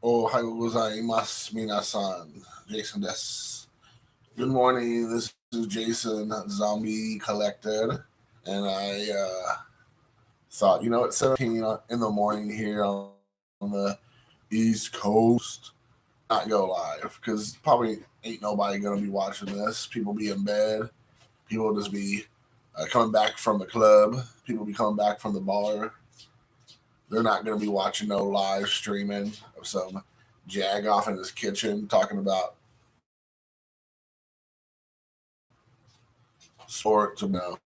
Ohayou gozaimasu, minasan. Jason des. Good morning. This is Jason, Zombie Collector. And I thought, it's 17 in the morning here on the East Coast. Not go live because probably ain't nobody going to be watching this. People be in bed. People will just be coming back from the club. People be coming back from the bar. They're not going to be watching no live streaming of some jag off in his kitchen talking about sports. No,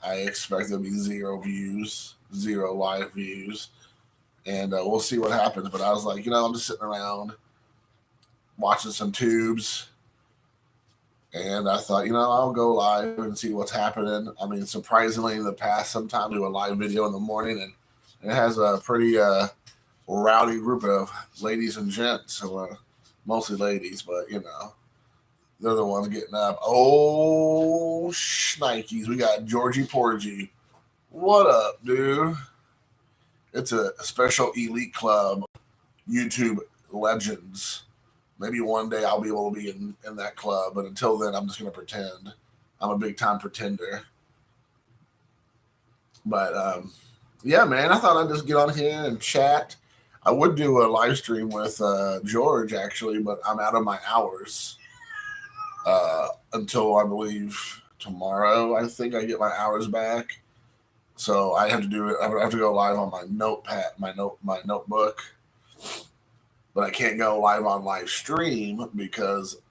I expect there'll be zero views, zero live views, and we'll see what happens. But I was like, I'm just sitting around watching some tubes, and I thought, I'll go live and see what's happening. I mean, surprisingly, in the past, sometimes do a live video in the morning, and it has a pretty rowdy group of ladies and gents, so mostly ladies, but they're the ones getting up. Oh, shnikes. We got Georgie Porgy. What up, dude? It's a special elite club, YouTube legends. Maybe one day I'll be able to be in that club, but until then, I'm just going to pretend. I'm a big time pretender. But yeah, man, I thought I'd just get on here and chat. I would do a live stream with George, actually, but I'm out of my hours. Until I believe tomorrow. I think I get my hours back, so I have to do it. I have to go live on my notepad, my notebook, but I can't go live on live stream because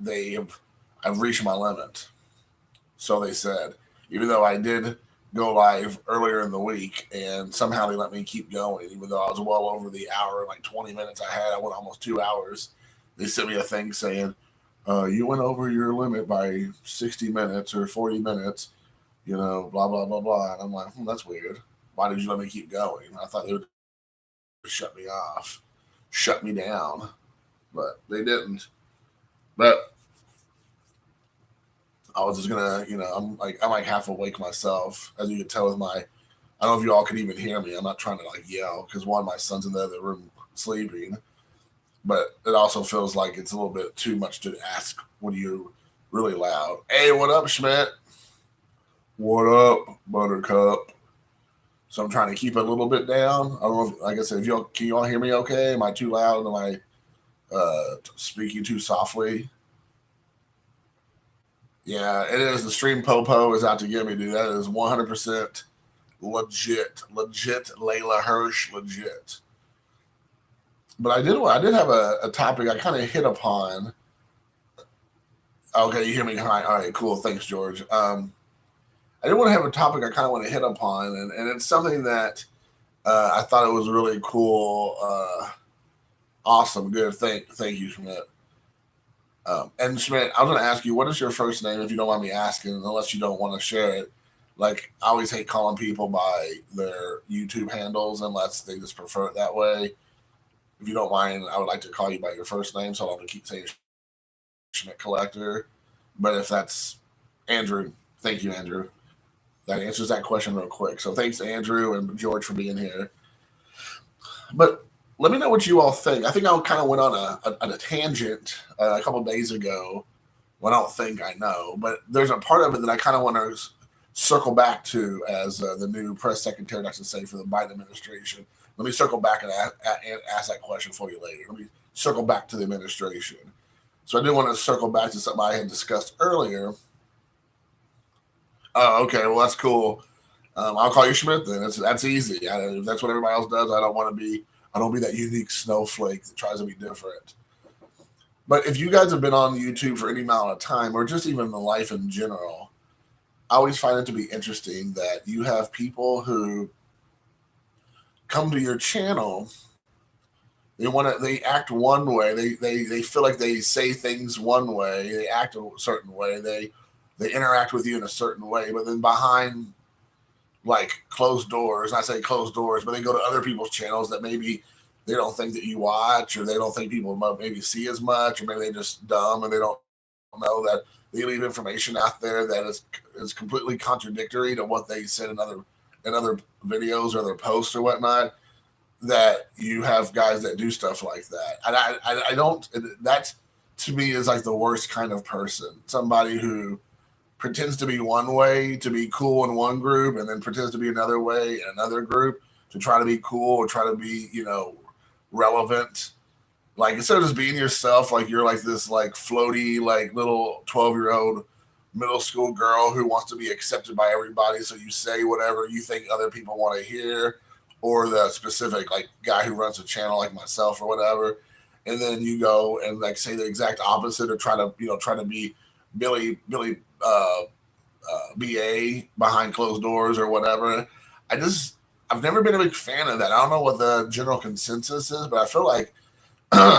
I've reached my limit. So they said, even though I did go live earlier in the week, and somehow they let me keep going, even though I was well over the hour, like 20 minutes I had. I went almost 2 hours. They sent me a thing saying, you went over your limit by 60 minutes or 40 minutes, blah, blah, blah, blah. And I'm like, that's weird. Why did you let me keep going? I thought they would shut me off, shut me down, but they didn't. But I was just gonna, I'm like half awake myself, as you can tell with my, I don't know if you all could even hear me. I'm not trying to like yell because one, my son's in the other room sleeping, but it also feels like it's a little bit too much to ask when you're really loud. Hey, what up, Schmidt? What up, Buttercup? So I'm trying to keep it a little bit down. I don't know if, like I said, if y'all can you all hear me okay? Am I too loud? Am I speaking too softly? Yeah, it is. The stream popo is out to get me, dude. That is 100% legit. Legit Layla Hirsch, legit. But I did have a topic I kind of hit upon. Okay, you hear me? All right, cool. Thanks, George. I did want to have a topic I kind of want to hit upon, and it's something that I thought it was really cool. Awesome, good. Thank you, Schmidt. And Schmidt, I was going to ask you, what is your first name, if you don't mind me asking, unless you don't want to share it. Like, I always hate calling people by their YouTube handles unless they just prefer it that way. If you don't mind, I would like to call you by your first name, so I don't have to keep saying Schmidt Collector. But if that's Andrew, thank you, Andrew. That answers that question real quick. So thanks, Andrew and George, for being here. But let me know what you all think. I think I kind of went on a tangent a couple days ago. Well, I don't think I know, but there's a part of it that I kind of want to circle back to as the new press secretary, likes to say, for the Biden administration. Let me circle back and ask that question for you later. Let me circle back to the administration. So I do want to circle back to something I had discussed earlier. Oh, okay. Well, that's cool. I'll call you Schmidt then. That's easy. If that's what everybody else does, I don't want to be. I don't be that unique snowflake that tries to be different. But if you guys have been on YouTube for any amount of time, or just even the life in general, I always find it to be interesting that you have people who come to your channel. They act one way. They feel like they say things one way. They act a certain way. They interact with you in a certain way. But then behind like closed doors, and I say closed doors, but they go to other people's channels that maybe they don't think that you watch, or they don't think people maybe see as much, or maybe they just dumb and they don't know that they leave information out there that is completely contradictory to what they said in other videos or their posts or whatnot. that you have guys that do stuff like that. And I don't, that to me is like the worst kind of person. Somebody who pretends to be one way to be cool in one group and then pretends to be another way in another group to try to be cool or try to be, relevant. Like instead of just being yourself, like you're like this like floaty, like little 12-year-old middle school girl who wants to be accepted by everybody. So you say whatever you think other people want to hear, or the specific like guy who runs a channel like myself or whatever. And then you go and like say the exact opposite or try to be Billy BA behind closed doors or whatever. I've never been a big fan of that. I don't know what the general consensus is, but I feel like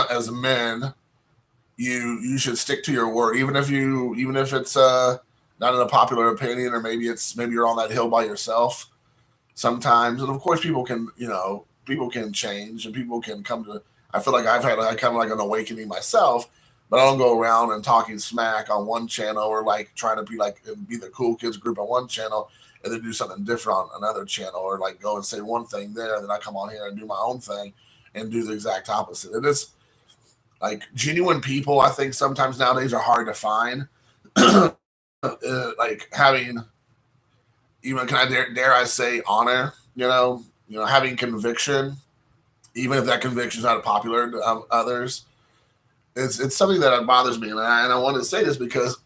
as men, you should stick to your word, even if it's not in a popular opinion, or maybe you're on that hill by yourself sometimes. And of course, people can change and people can come to. I feel like I've had kind of like an awakening myself, but I don't go around and talking smack on one channel or like trying to be the cool kids group on one channel and then do something different on another channel, or like go and say one thing there and then I come on here and do my own thing and do the exact opposite. It is like genuine people. I think sometimes nowadays are hard to find. Like having even can I dare I say honor, having conviction, even if that conviction is not popular to others. It's something that bothers me, and I wanted to say this because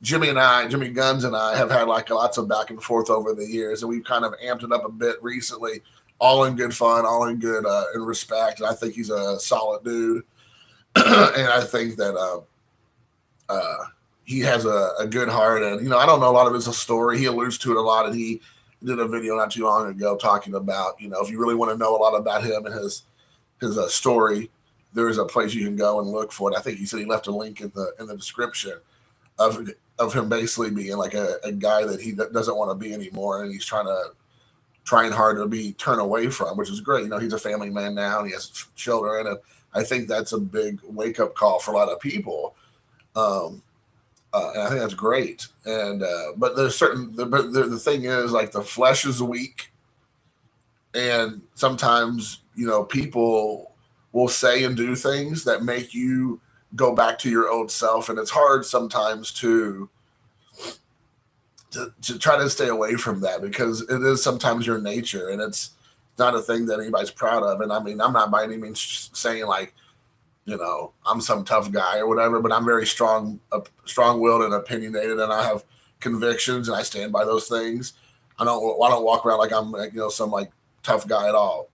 Jimmy Guns and I have had like lots of back and forth over the years, and we've kind of amped it up a bit recently, all in good fun, all in good in respect. And I think he's a solid dude, and I think that he has a good heart. And I don't know a lot of his story. He alludes to it a lot, and he did a video not too long ago talking about if you really want to know a lot about him and his story, there is a place you can go and look for it. I think he said he left a link in the description of him basically being like a guy that he doesn't want to be anymore, and he's trying hard to be turned away from, which is great. He's a family man now, and he has children, and I think that's a big wake up call for a lot of people. And I think that's great. And but there's the thing is, like, the flesh is weak, and sometimes people will say and do things that make you go back to your old self, and it's hard sometimes to try to stay away from that, because it is sometimes your nature, and it's not a thing that anybody's proud of. And I mean, I'm not by any means saying like, I'm some tough guy or whatever, but I'm very strong-willed and opinionated, and I have convictions, and I stand by those things. I don't walk around like I'm some like tough guy at all.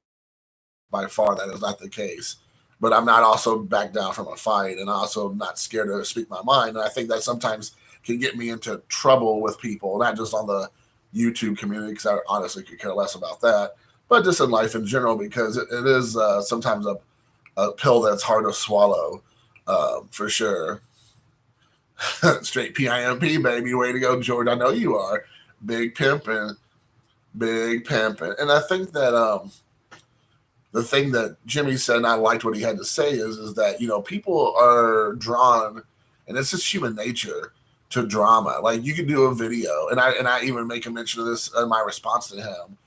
By far, that is not the case. But I'm not also back down from a fight, and also not scared to speak my mind. And I think that sometimes can get me into trouble with people, not just on the YouTube community, because I honestly could care less about that, but just in life in general, because it is sometimes a pill that's hard to swallow, for sure. Straight PIMP, baby. Way to go, George. I know you are. Big pimping. And I think that the thing that Jimmy said, and I liked what he had to say, is that, people are drawn, and it's just human nature, to drama. Like, you can do a video, and I even make a mention of this in my response to him.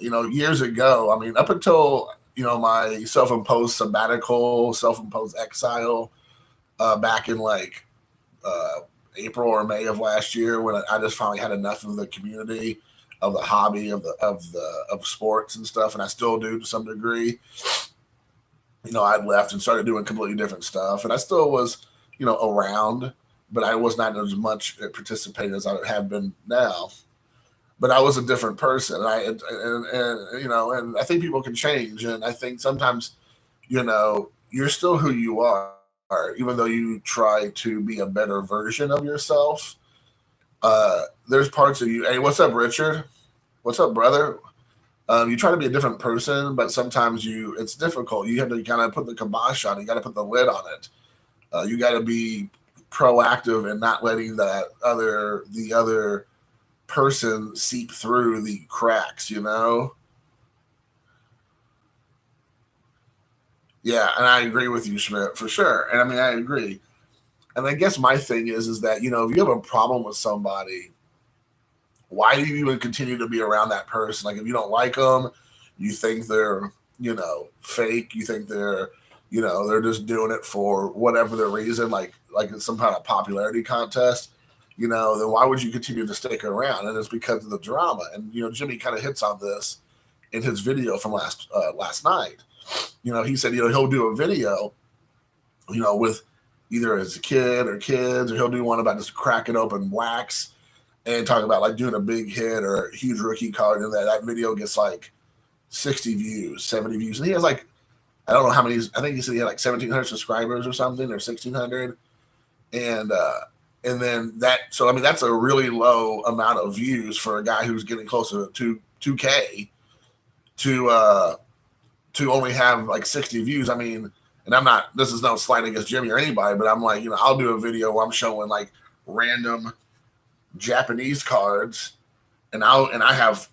Years ago, I mean, up until my self-imposed sabbatical, self-imposed exile, back in like April or May of last year, when I just finally had enough of the community, of the hobby, of sports and stuff, and I still do to some degree. I'd left and started doing completely different stuff, and I still was, around, but I was not as much participating as I have been now. But I was a different person, and I think people can change, and I think sometimes, you're still who you are, even though you try to be a better version of yourself. There's parts of you. Hey, what's up, Richard? What's up, brother? You try to be a different person, but sometimes it's difficult. You have to kind of put the kibosh on it. You got to put the lid on it. You got to be proactive and not letting the other person seep through the cracks. Yeah, and I agree with you, Schmidt, for sure. And I mean, I agree. And I guess my thing is that, if you have a problem with somebody, why do you even continue to be around that person? Like, if you don't like them, You think they're, fake. You think they're, they're just doing it for whatever the reason, like it's some kind of popularity contest, then why would you continue to stick around? And it's because of the drama. And, Jimmy kind of hits on this in his video from last night. He said, he'll do a video, with either his kid or kids, or he'll do one about just cracking open wax and talking about like doing a big hit or a huge rookie card. And that video gets like 60 views, 70 views. And he has like, I don't know how many, I think he said he had like 1,700 subscribers or something, or 1,600. And then so I mean, that's a really low amount of views for a guy who's getting closer to 2K to only have like 60 views. I mean, and this is no slight against Jimmy or anybody, but I'm like, I'll do a video where I'm showing like random Japanese cards, and I have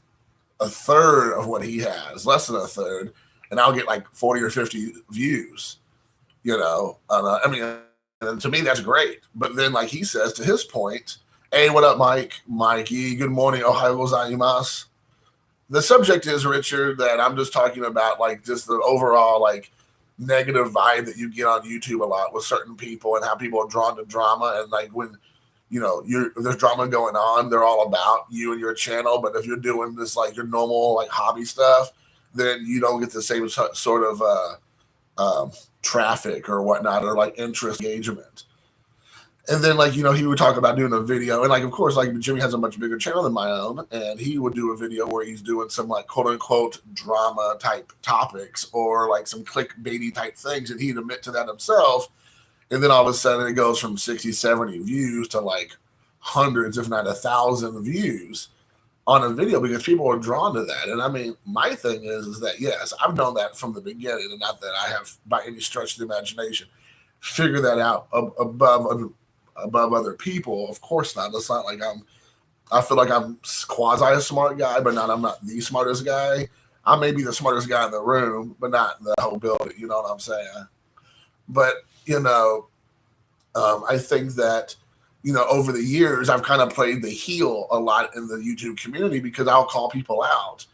a third of what he has, less than a third, and I'll get like 40 or 50 views, I mean, and to me, that's great. But then, like he says, to his point, hey, what up, Mikey? Good morning, Ohio gozaimasu. The subject is, Richard, that I'm just talking about, like, just the overall, like, negative vibe that you get on YouTube a lot with certain people and how people are drawn to drama. And, like, when, there's drama going on, they're all about you and your channel. But if you're doing this, like, your normal, like, hobby stuff, then you don't get the same sort of traffic or whatnot, or like interest engagement. And then, like, he would talk about doing a video, and like, of course, like Jimmy has a much bigger channel than my own, and he would do a video where he's doing some like quote unquote drama type topics or like some clickbaity type things, and he'd admit to that himself. And then all of a sudden it goes from 60, 70 views to like hundreds, if not 1,000 views on a video, because people are drawn to that. And I mean, my thing is that, yes, I've known that from the beginning, and not that I have by any stretch of the imagination figured that out above other people. Of course not. It's not like I feel like I'm quasi a smart guy, but I'm not the smartest guy. I may be the smartest guy in the room, but not the whole building. You know what I'm saying? But, I think that, over the years, I've kind of played the heel a lot in the YouTube community, because I'll call people out,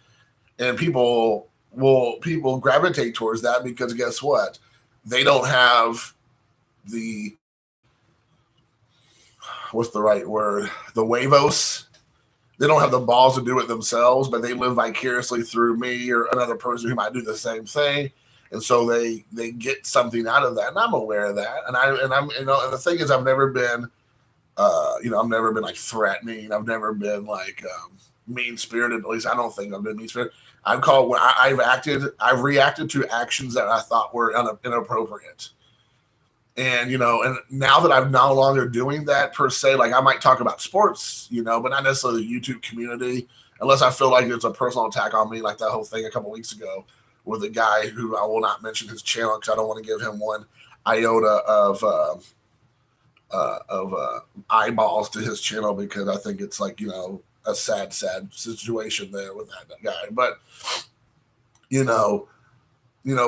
and people gravitate towards that, because guess what? They don't have what's the right word? The huevos. They don't have the balls to do it themselves, but they live vicariously through me or another person who might do the same thing. And so they get something out of that. And I'm aware of that. And I'm, and the thing is, I've never been, I've never been like threatening. I've never been like mean spirited. At least I don't think I've been mean spirited. I've reacted to actions that I thought were inappropriate. And, and now that I'm no longer doing that per se, like I might talk about sports, but not necessarily the YouTube community, unless I feel like it's a personal attack on me, like that whole thing a couple weeks ago with a guy who I will not mention his channel because I don't want to give him one iota of eyeballs to his channel, because I think it's like, a sad situation there with that guy. But,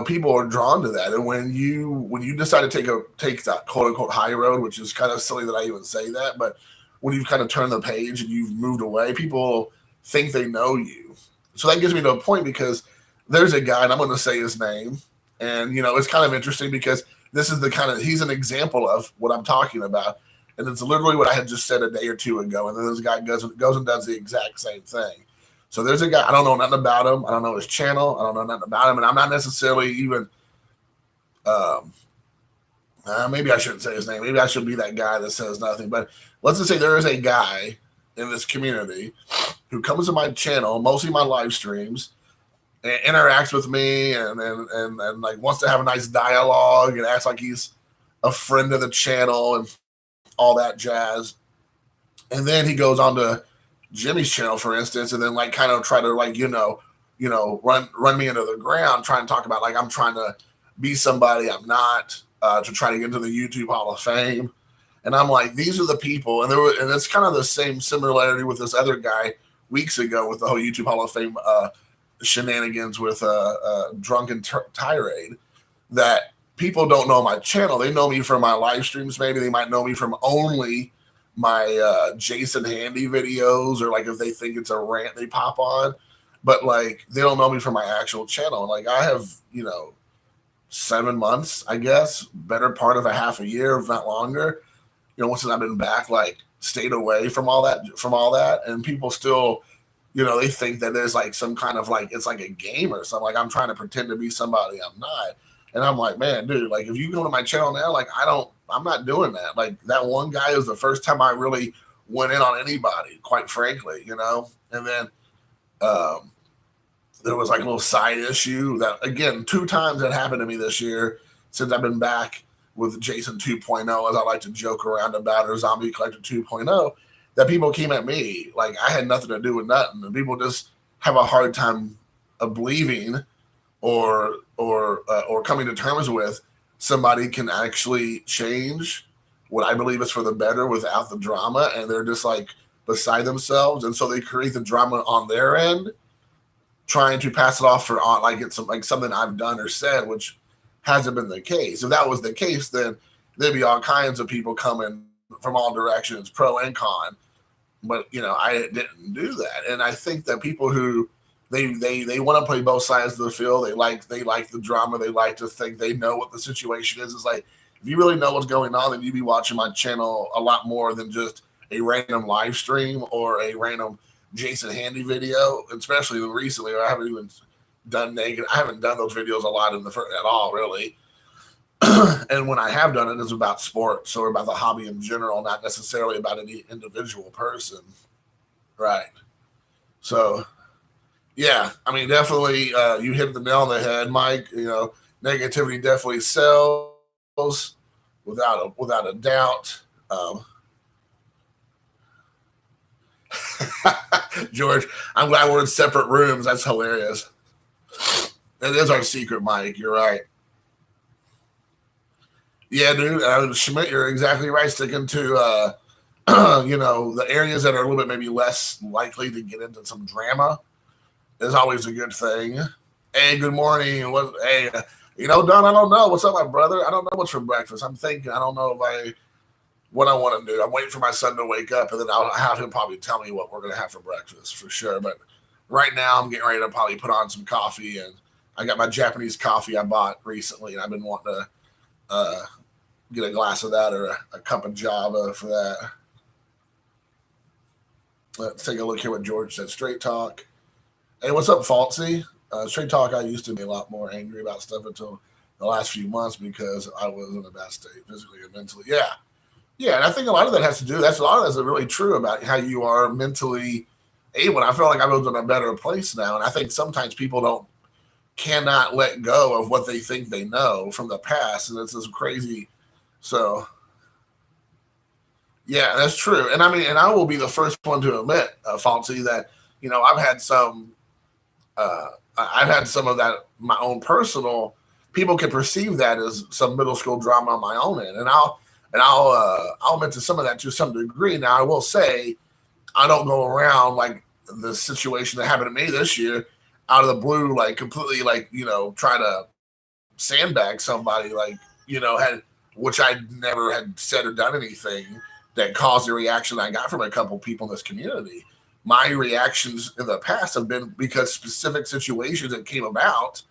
people are drawn to that. And when you decide to take that quote unquote high road, which is kind of silly that I even say that, but when you've kind of turned the page and you've moved away, people think they know you. So that gets me to a point, because there's a guy, and I'm going to say his name, and it's kind of interesting, because this is he's an example of what I'm talking about. And it's literally what I had just said a day or two ago. And then this guy goes and does the exact same thing. So there's a guy, I don't know nothing about him. I don't know his channel. I don't know nothing about him. And I'm not necessarily even, maybe I shouldn't say his name. Maybe I should be that guy that says nothing. But let's just say there is a guy in this community who comes to my channel, mostly my live streams, and interacts with me and like wants to have a nice dialogue and acts like he's a friend of the channel and all that jazz. And then he goes on to Jimmy's channel, for instance, and then like kind of try to like, run me into the ground, trying to talk about like I'm trying to be somebody I'm not, to try to get into the YouTube Hall of Fame. And I'm like, these are the people. And it's kind of the same similarity with this other guy weeks ago with the whole YouTube Hall of Fame shenanigans with drunken tirade, that people don't know my channel. They know me from my live streams. Maybe they might know me from only my Jason Handy videos, or like if they think it's a rant they pop on. but like they don't know me from my actual channel. Like I have, 7 months, I guess, better part of a half a year, if not longer. Once I've been back, like stayed away from all that, and people still, they think that there's like some kind of like it's like a game or something. Like I'm trying to pretend to be somebody I'm not. And I'm like, man, dude, like if you go to my channel now, like I'm not doing that. Like that one guy was the first time I really went in on anybody, quite frankly, And then um, there was like a little side issue that again, 2 times that happened to me this year since I've been back with Jason 2.0, as I like to joke around about, or Zombie Collector 2.0, that people came at me like I had nothing to do with nothing, and people just have a hard time of believing or coming to terms with somebody can actually change what I believe is for the better without the drama, and they're just like beside themselves, and so they create the drama on their end, trying to pass it off for on like it's like something I've done or said, which hasn't been the case. If that was the case, then there'd be all kinds of people coming from all directions, pro and con. But I didn't do that, and I think that people who they want to play both sides of the field. They like the drama. They like to think they know what the situation is. It's like if you really know what's going on, then you'd be watching my channel a lot more than just a random live stream or a random Jason Handy video. Especially recently, I haven't even done naked. I haven't done those videos a lot at all, really. And when I have done it, it's about sports or about the hobby in general, not necessarily about any individual person. Right. So, yeah, I mean, definitely, you hit the nail on the head, Mike. Negativity definitely sells without a doubt. George, I'm glad we're in separate rooms. That's hilarious. That is our secret, Mike. You're right. Yeah, dude. Schmidt, you're exactly right. Sticking to the areas that are a little bit maybe less likely to get into some drama is always a good thing. Hey, good morning. Hey, Don, I don't know. What's up, my brother? I don't know what's for breakfast. I'm thinking, I don't know what I want to do. I'm waiting for my son to wake up, and then I'll have him probably tell me what we're going to have for breakfast for sure. But right now, I'm getting ready to probably put on some coffee, and I got my Japanese coffee I bought recently, and I've been wanting to get a glass of that or a cup of Java for that. Let's take a look here what George said. Straight talk. Hey, what's up, Falsey? Straight talk, I used to be a lot more angry about stuff until the last few months because I was in a bad state, physically and mentally. Yeah. Yeah, and I think a lot of that has to do, a lot of that's really true about how you are mentally able. I feel like I was in a better place now, and I think sometimes people cannot let go of what they think they know from the past, and it's this crazy. So, yeah, that's true. And I mean, and I will be the first one to admit, Falsey, that I've had some of that my own personal. People can perceive that as some middle school drama on my own end, and I'll admit to some of that to some degree. Now, I will say I don't go around like the situation that happened to me this year out of the blue, like completely like try to sandbag somebody, like had which I never had said or done anything that caused the reaction I got from a couple people in this community. My reactions in the past have been because specific situations that came about,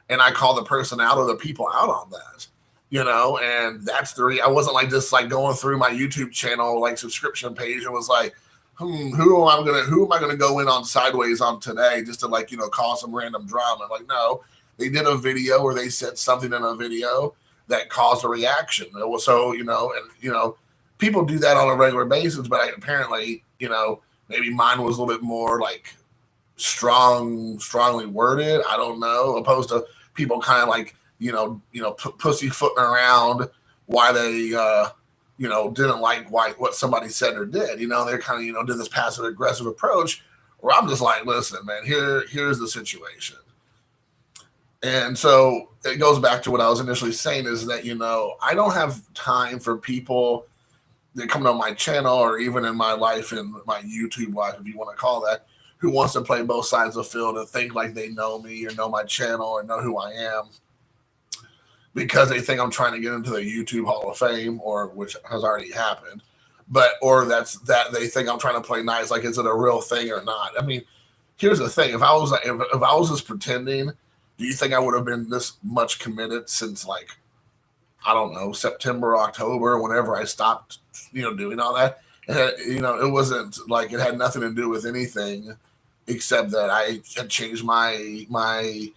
and I call the person out or the people out on that. And that's I wasn't like just like going through my YouTube channel like subscription page and was like, who am I gonna go in on sideways on today just to like cause some random drama? Like, no, they did a video or they said something in a video that caused a reaction. So and people do that on a regular basis, but apparently maybe mine was a little bit more like strongly worded. I don't know, opposed to people kind of like pussyfooting around why they didn't like what somebody said or did. They're kind of did this passive aggressive approach where I'm just like, listen, man, here's the situation. And so it goes back to what I was initially saying is that I don't have time for people that come on my channel or even in my life, in my YouTube life, if you want to call that, who wants to play both sides of the field and think like they know me or know my channel or know who I am because they think I'm trying to get into the YouTube Hall of Fame, or which has already happened, or that they think I'm trying to play nice, like is it a real thing or not? I mean, here's the thing: if I was like, if I was just pretending, do you think I would have been this much committed since like, I don't know, September, October, whenever I stopped, doing all that? It wasn't like it had nothing to do with anything except that I had changed my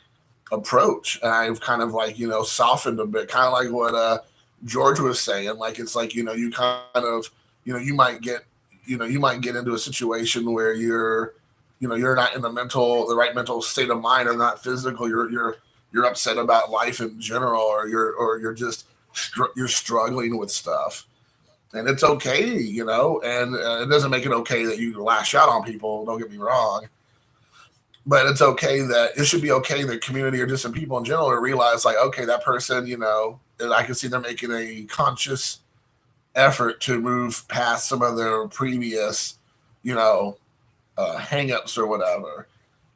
approach, and I've kind of like softened a bit, kind of like what George was saying. Like it's like you kind of you might get into a situation where you're not in the right mental state of mind, or not physical. You're upset about life in general, or you're just you're struggling with stuff, and it's okay, and it doesn't make it okay that you lash out on people. Don't get me wrong, but it's okay that it should be okay in the community or just in people in general to realize like, okay, that person, I can see they're making a conscious effort to move past some of their previous, hangups or whatever,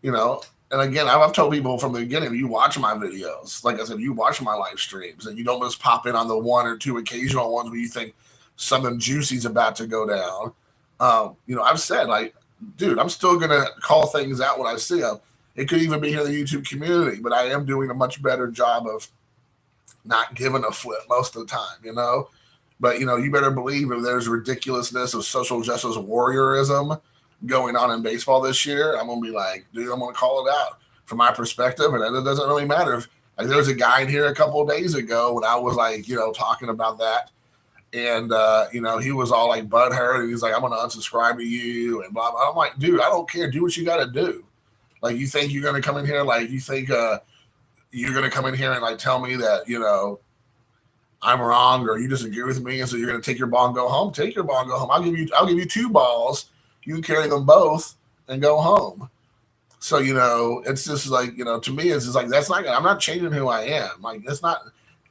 you know. And again, I've told people from the beginning, you watch my videos, like I said, you watch my live streams, and you don't just pop in on the one or two occasional ones where you think something juicy's about to go down. I've said, like, dude, I'm still gonna call things out when I see them. It could even be here in the YouTube community, but I am doing a much better job of not giving a flip most of the time. But you better believe if there's ridiculousness of social justice warriorism going on in baseball this year, I'm gonna be like, dude, I'm gonna call it out from my perspective, and it doesn't really matter if like there was a guy in here a couple of days ago when I was like, talking about that, and he was all like butthurt, and he's like, I'm gonna unsubscribe to you and blah blah. I'm like, dude, I don't care. Do what you got to do. Like, you think you're gonna come in here? Like, you think you're gonna come in here and like tell me that I'm wrong, or you disagree with me, and so you're gonna take your ball and go home? Take your ball and go home. I'll give you two balls. You can carry them both and go home. So, it's just like, to me, it's just like, that's not, I'm not changing who I am. Like, that's not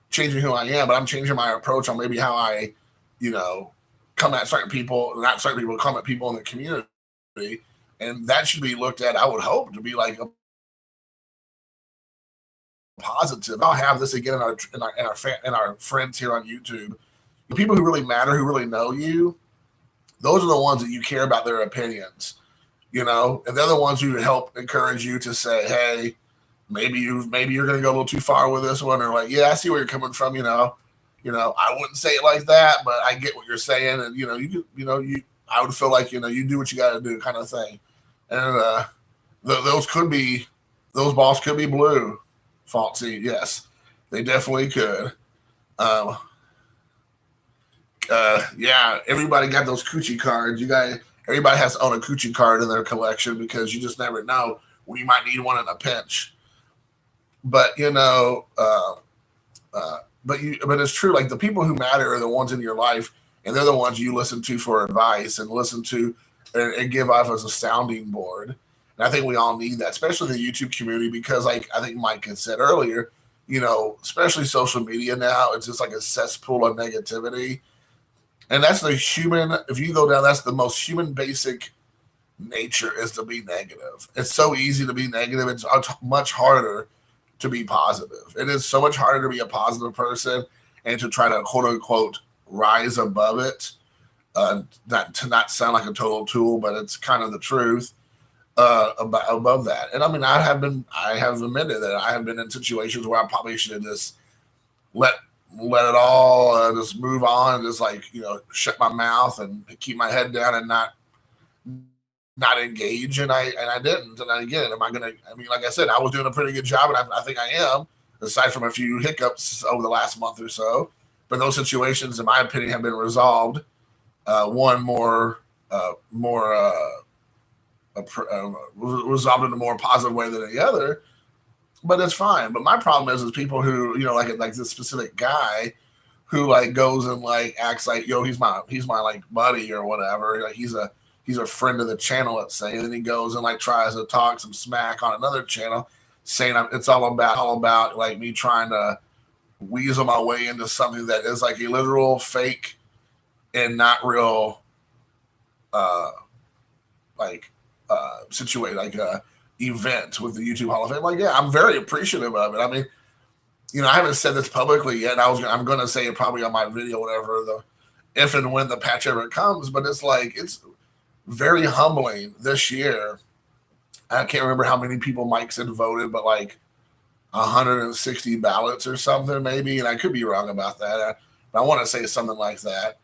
changing who I am, but I'm changing my approach on maybe how I, come at certain people, not certain people, come at people in the community. And that should be looked at, I would hope, to be like a positive. I'll have this again in our friends here on YouTube. The people who really matter, who really know you, those are the ones that you care about their opinions, and they're the ones who help encourage you to say, hey, maybe you're going to go a little too far with this one, or like, yeah, I see where you're coming from. I wouldn't say it like that, but I get what you're saying, and I would feel like you do what you got to do, kind of thing. And those balls could be blue, Falsey. Yes, they definitely could. Yeah, everybody got those coochie cards. Everybody has to own a coochie card in their collection, because you just never know when you might need one in a pinch. But but it's true. Like, the people who matter are the ones in your life, and they're the ones you listen to for advice and listen to and give off as a sounding board. And I think we all need that, especially in the YouTube community, because like I think Mike had said earlier, especially social media now, it's just like a cesspool of negativity. And that's if you go down, that's the most human basic nature, is to be negative. It's so easy to be negative. It's much harder to be positive. It is so much harder to be a positive person and to try to quote unquote rise above it. To not sound like a total tool, but it's kind of the truth above that. And I mean, I have admitted that I have been in situations where I probably should have just let it all just move on, and just like shut my mouth and keep my head down and not engage, and I didn't. And again, like I said, I was doing a pretty good job, and I think I am, aside from a few hiccups over the last month or so. But those situations, in my opinion, have been resolved. One resolved in a more positive way than the other. But it's fine. But my problem is people who, like this specific guy who like goes and like acts like, yo, he's my like buddy or whatever. Like he's a friend of the channel, let's say, and then he goes and like tries to talk some smack on another channel, saying it's all about like me trying to weasel my way into something that is like a literal fake and not real situation, like event with the YouTube Hall of Fame. Like, yeah, I'm very appreciative of it. I mean, I haven't said this publicly yet. I'm going to say it probably on my video, whatever, if and when the patch ever comes. But it's like, it's very humbling this year I can't remember how many people Mike said voted, but like 160 ballots or something, maybe. And I could be wrong about that. But I want to say something like that.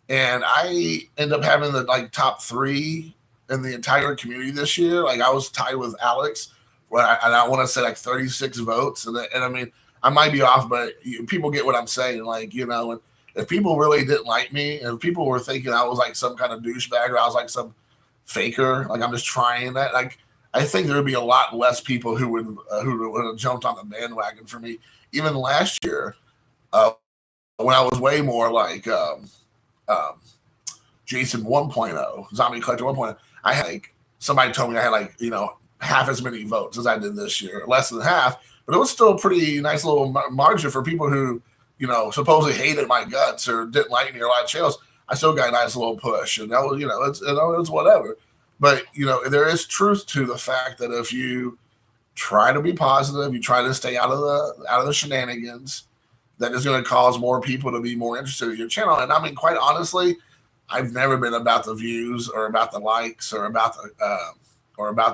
And I end up having the like top 3 in the entire community this year. Like I was tied with Alex, and I want to say like 36 votes. And I mean, I might be off, but people get what I'm saying. Like, if people really didn't like me, and if people were thinking I was like some kind of douchebag or I was like some faker, like I'm just trying that, like I think there would be a lot less people who would have jumped on the bandwagon for me. Even last year, when I was way more like um, Jason 1.0, Zombie Collector 1.0, I had like somebody told me I had like half as many votes as I did this year, less than half, but it was still a pretty nice little margin for people who supposedly hated my guts or didn't like me or a lot of channels. I still got a nice little push, and that was it's whatever. But there is truth to the fact that if you try to be positive, you try to stay out of the shenanigans, that is going to cause more people to be more interested in your channel. And I mean, quite honestly, I've never been about the views or about the likes or about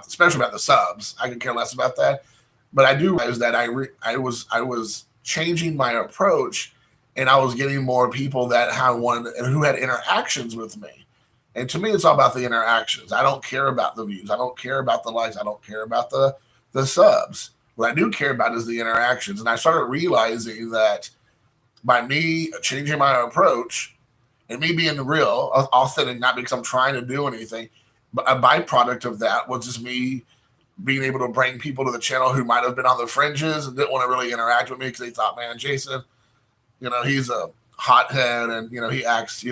especially about the subs. I could care less about that. But I do realize that I was changing my approach, and I was getting more people that who had interactions with me. And to me, it's all about the interactions. I don't care about the views. I don't care about the likes. I don't care about the subs. What I do care about is the interactions. And I started realizing that by me changing my approach and me being real, authentic, not because I'm trying to do anything, but a byproduct of that was just me being able to bring people to the channel who might have been on the fringes and didn't want to really interact with me because they thought, man, Jason, he's a hothead and, he acts,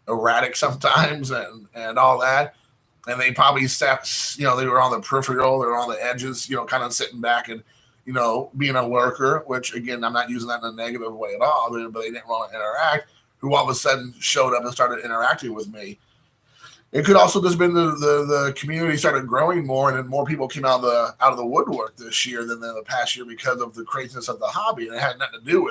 erratic sometimes and all that. And they probably sat, they were on the peripheral, they were on the edges, kind of sitting back and, being a lurker, which again, I'm not using that in a negative way at all, but they didn't want to interact, who all of a sudden showed up and started interacting with me. It could also just been the community started growing more, and then more people came out of the woodwork this year than in the past year because of the craziness of the hobby. And it had nothing to do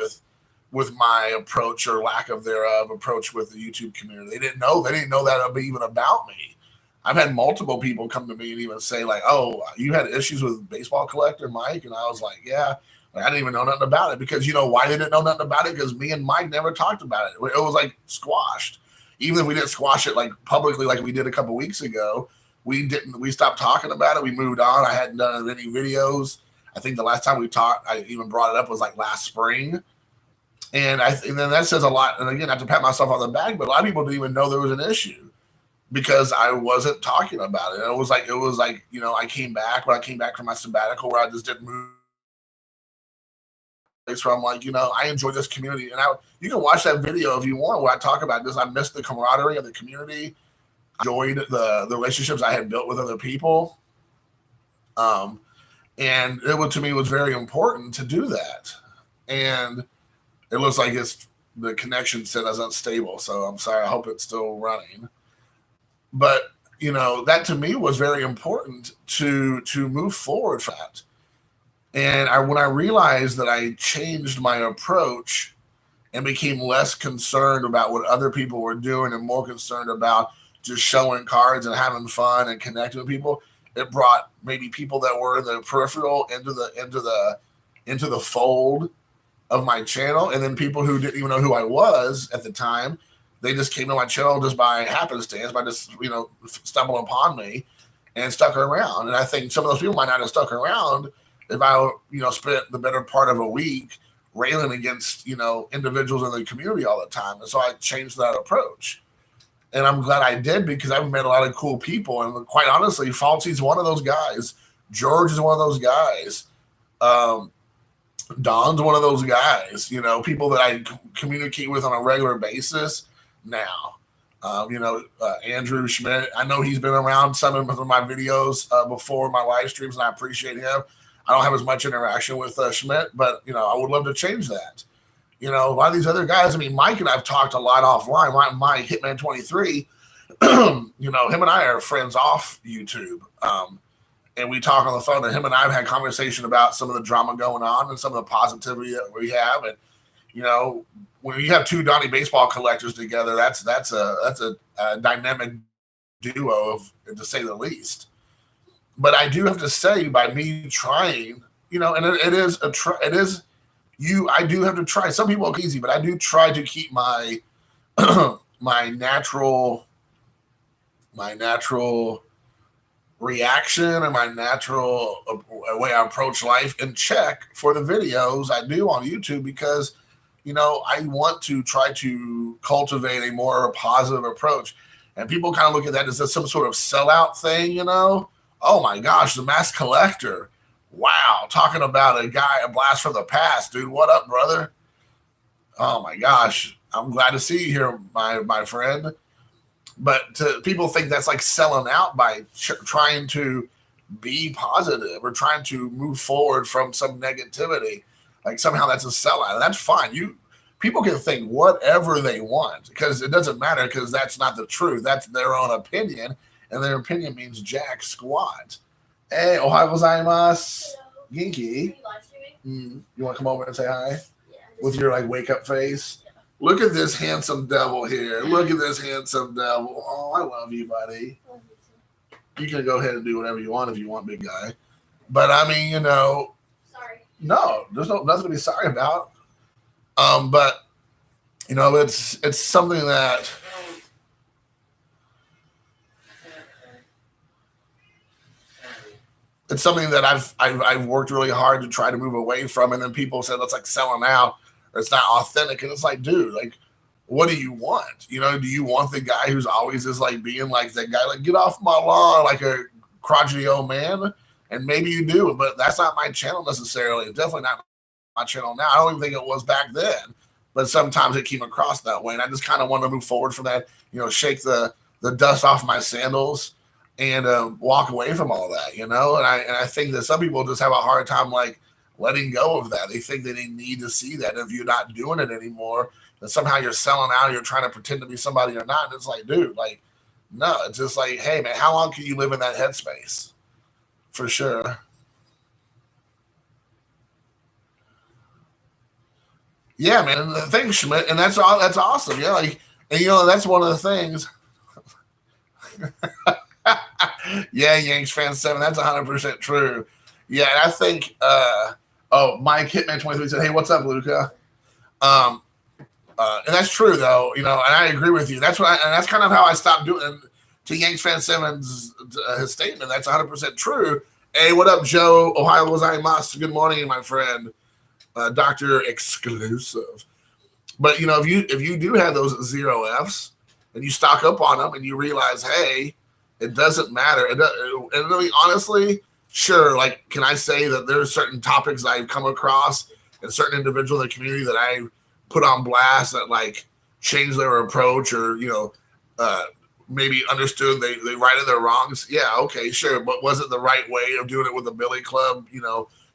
with my approach or lack of thereof approach with the YouTube community. They didn't know that it would be even about me. I've had multiple people come to me and even say like, "Oh, you had issues with Baseball Collector, Mike?" And I was like, "Yeah." Like, I didn't even know nothing about it because why they didn't know nothing about it? Because me and Mike never talked about it. It was like squashed. Even if we didn't squash it like publicly like we did a couple weeks ago, we stopped talking about it. We moved on. I hadn't done any videos. I think the last time we talked, I even brought it up was like last spring. And then that says a lot. And again, not to pat myself on the back, but a lot of people didn't even know there was an issue because I wasn't talking about it. And it was like, I came back when I came back from my sabbatical where I just didn't move. Where I'm like, I enjoy this community. And you can watch that video if you want where I talk about this. I missed the camaraderie of the community. I enjoyed the relationships I had built with other people. And to me, it was very important to do that. And it looks like the connection said as unstable. So I'm sorry. I hope it's still running. But, that to me was very important to move forward for that. And when I realized that I changed my approach and became less concerned about what other people were doing and more concerned about just showing cards and having fun and connecting with people, it brought maybe people that were in the peripheral into the fold of my channel. And then people who didn't even know who I was at the time, they just came to my channel just by happenstance, by just, stumbling upon me and stuck around. And I think some of those people might not have stuck around if I, spent the better part of a week railing against, individuals in the community all the time. And so I changed that approach. And I'm glad I did because I've met a lot of cool people. And quite honestly, Falsy's one of those guys. George is one of those guys. Don's one of those guys, people that I communicate with on a regular basis now. Andrew Schmidt, I know he's been around some of my videos before my live streams, and I appreciate him. I don't have as much interaction with Schmidt, but, I would love to change that. A lot of these other guys, Mike and I've talked a lot offline. Mike Hitman 23, him and I are friends off YouTube. And we talk on the phone, and him and I have had conversation about some of the drama going on and some of the positivity that we have. And, when you have two Donnie Baseball Collectors together, that's a dynamic duo, to say the least. But I do have to say, by me trying, and it is it is I do have to try. Some people are easy, but I do try to keep my my natural reaction and my natural way I approach life in check for the videos I do on YouTube, because I want to try to cultivate a more positive approach. And people kind of look at that as some sort of sellout thing, Oh my gosh, the Mass Collector. Wow, talking about a blast from the past, dude. What up, brother? Oh my gosh, I'm glad to see you here, my friend. But people think that's like selling out by trying to be positive or trying to move forward from some negativity. Like somehow that's a sellout. And that's fine. People can think whatever they want, because it doesn't matter, because that's not the truth. That's their own opinion, and their opinion means jack squat. Hey, ohayo gozaimasu. Ginky. You want to come over and say hi? Yeah, with your like wake up face? Yeah. Look at this handsome devil here. Look at this handsome devil. Oh, I love you, buddy. You can go ahead and do whatever you want if you want, big guy. But I mean, sorry. No, there's nothing to be sorry about. But it's something that I've worked really hard to try to move away from, and then people said that's like selling out, or it's not authentic, and it's like, dude, like, what do you want? Do you want the guy who's always just like being like that guy, like, get off my lawn, like a crotchety old man? And maybe you do, but that's not my channel necessarily. It's definitely not my channel now. I don't even think it was back then, but sometimes it came across that way, and I just kind of want to move forward from that. Shake the dust off my sandals and walk away from all that. And I think that some people just have a hard time like letting go of that. They think that they need to see that if you're not doing it anymore, that somehow you're selling out. You're trying to pretend to be somebody you're not. And it's like, dude, like, no. It's just like, hey, man, how long can you live in that headspace? For sure. Yeah, man. Thanks, Schmidt. And that's all. That's awesome. Yeah, like, and that's one of the things. Yeah, Yanks fan 7. That's 100% true. Yeah, and I think. Mike Hitman 23 said, "Hey, what's up, Luca?" And that's true, though. And I agree with you. And that's kind of how I stopped doing. To Yanks fan 7's his statement, that's 100% true. Hey, what up, Joe? Ohayo gozaimasu. Good morning, my friend. Dr. Exclusive. But if you do have those 0 Fs and you stock up on them and you realize, hey, it doesn't matter. And really, honestly, sure. Like, can I say that there's certain topics I've come across and certain individuals in the community that I put on blast that like changed their approach, or maybe understood they righted their wrongs? Yeah, okay, sure. But was it the right way of doing it with the Billy Club,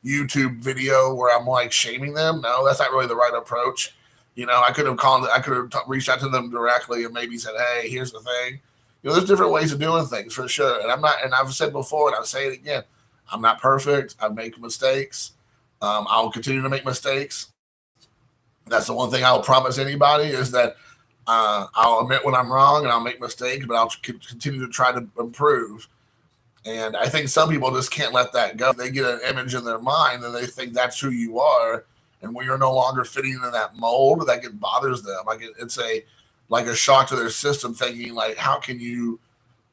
YouTube video where I'm like shaming them? No, that's not really the right approach. I could have reached out to them directly and maybe said, hey, here's the thing. There's different ways of doing things, for sure. And I've said before, and I'll say it again, I'm not perfect. I make mistakes. I'll continue to make mistakes. That's the one thing I'll promise anybody, is that I'll admit when I'm wrong and I'll make mistakes, but I'll continue to try to improve. And I think some people just can't let that go. They get an image in their mind and they think that's who you are. And when you're no longer fitting in that mold, that bothers them. Like it's a shock to their system, thinking like, how can you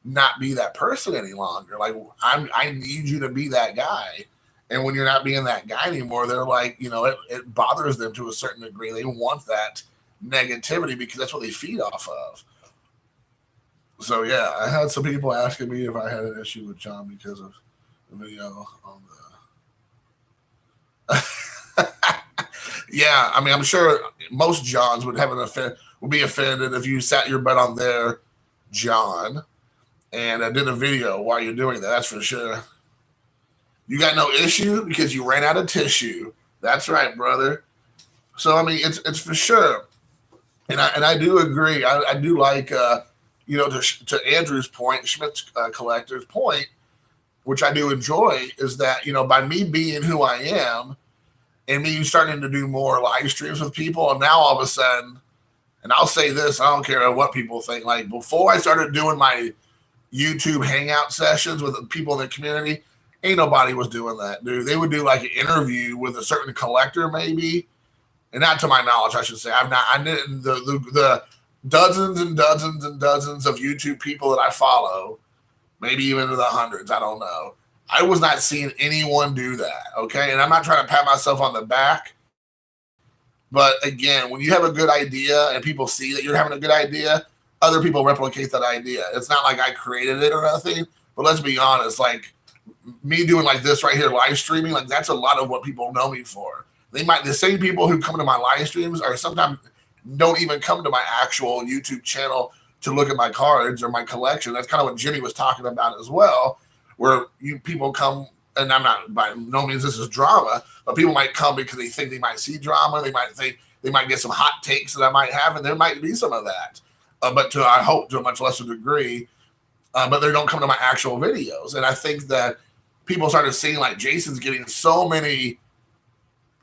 not be that person any longer? Like, I need you to be that guy. And when you're not being that guy anymore, they're like, it bothers them to a certain degree. They want that negativity because that's what they feed off of. So yeah, I had some people asking me if I had an issue with John because of the video on the. Yeah, I mean, I'm sure most Johns would be offended if you sat your butt on their John and did a video while you're doing that. That's for sure. You got no issue because you ran out of tissue. That's right, brother. So I mean, it's for sure, and I do agree. I do like. To Andrew's point, Schmidt's collector's point, which I do enjoy, is that, by me being who I am and me starting to do more live streams with people, and now all of a sudden, and I'll say this, I don't care what people think, like before I started doing my YouTube hangout sessions with people in the community. Ain't nobody was doing that, dude. They would do like an interview with a certain collector, maybe, and not to my knowledge, I should say. I didn't the dozens and dozens and dozens of YouTube people that I follow, maybe even into the hundreds. I don't know. I was not seeing anyone do that. Okay, and I'm not trying to pat myself on the back, but again, when you have a good idea and people see that you're having a good idea, other people replicate that idea. It's not like I created it or nothing. But let's be honest, like me doing like this right here, live streaming, like that's a lot of what people know me for. The same people who come to my live streams are sometimes don't even come to my actual YouTube channel to look at my cards or my collection. That's kind of what Jimmy was talking about as well, where people come, and I'm not, by no means this is drama, but people might come because they think they might see drama. They might think they might get some hot takes that I might have, and there might be some of that. But I hope to a much lesser degree, but they don't come to my actual videos. And I think that people started seeing like Jason's getting so many,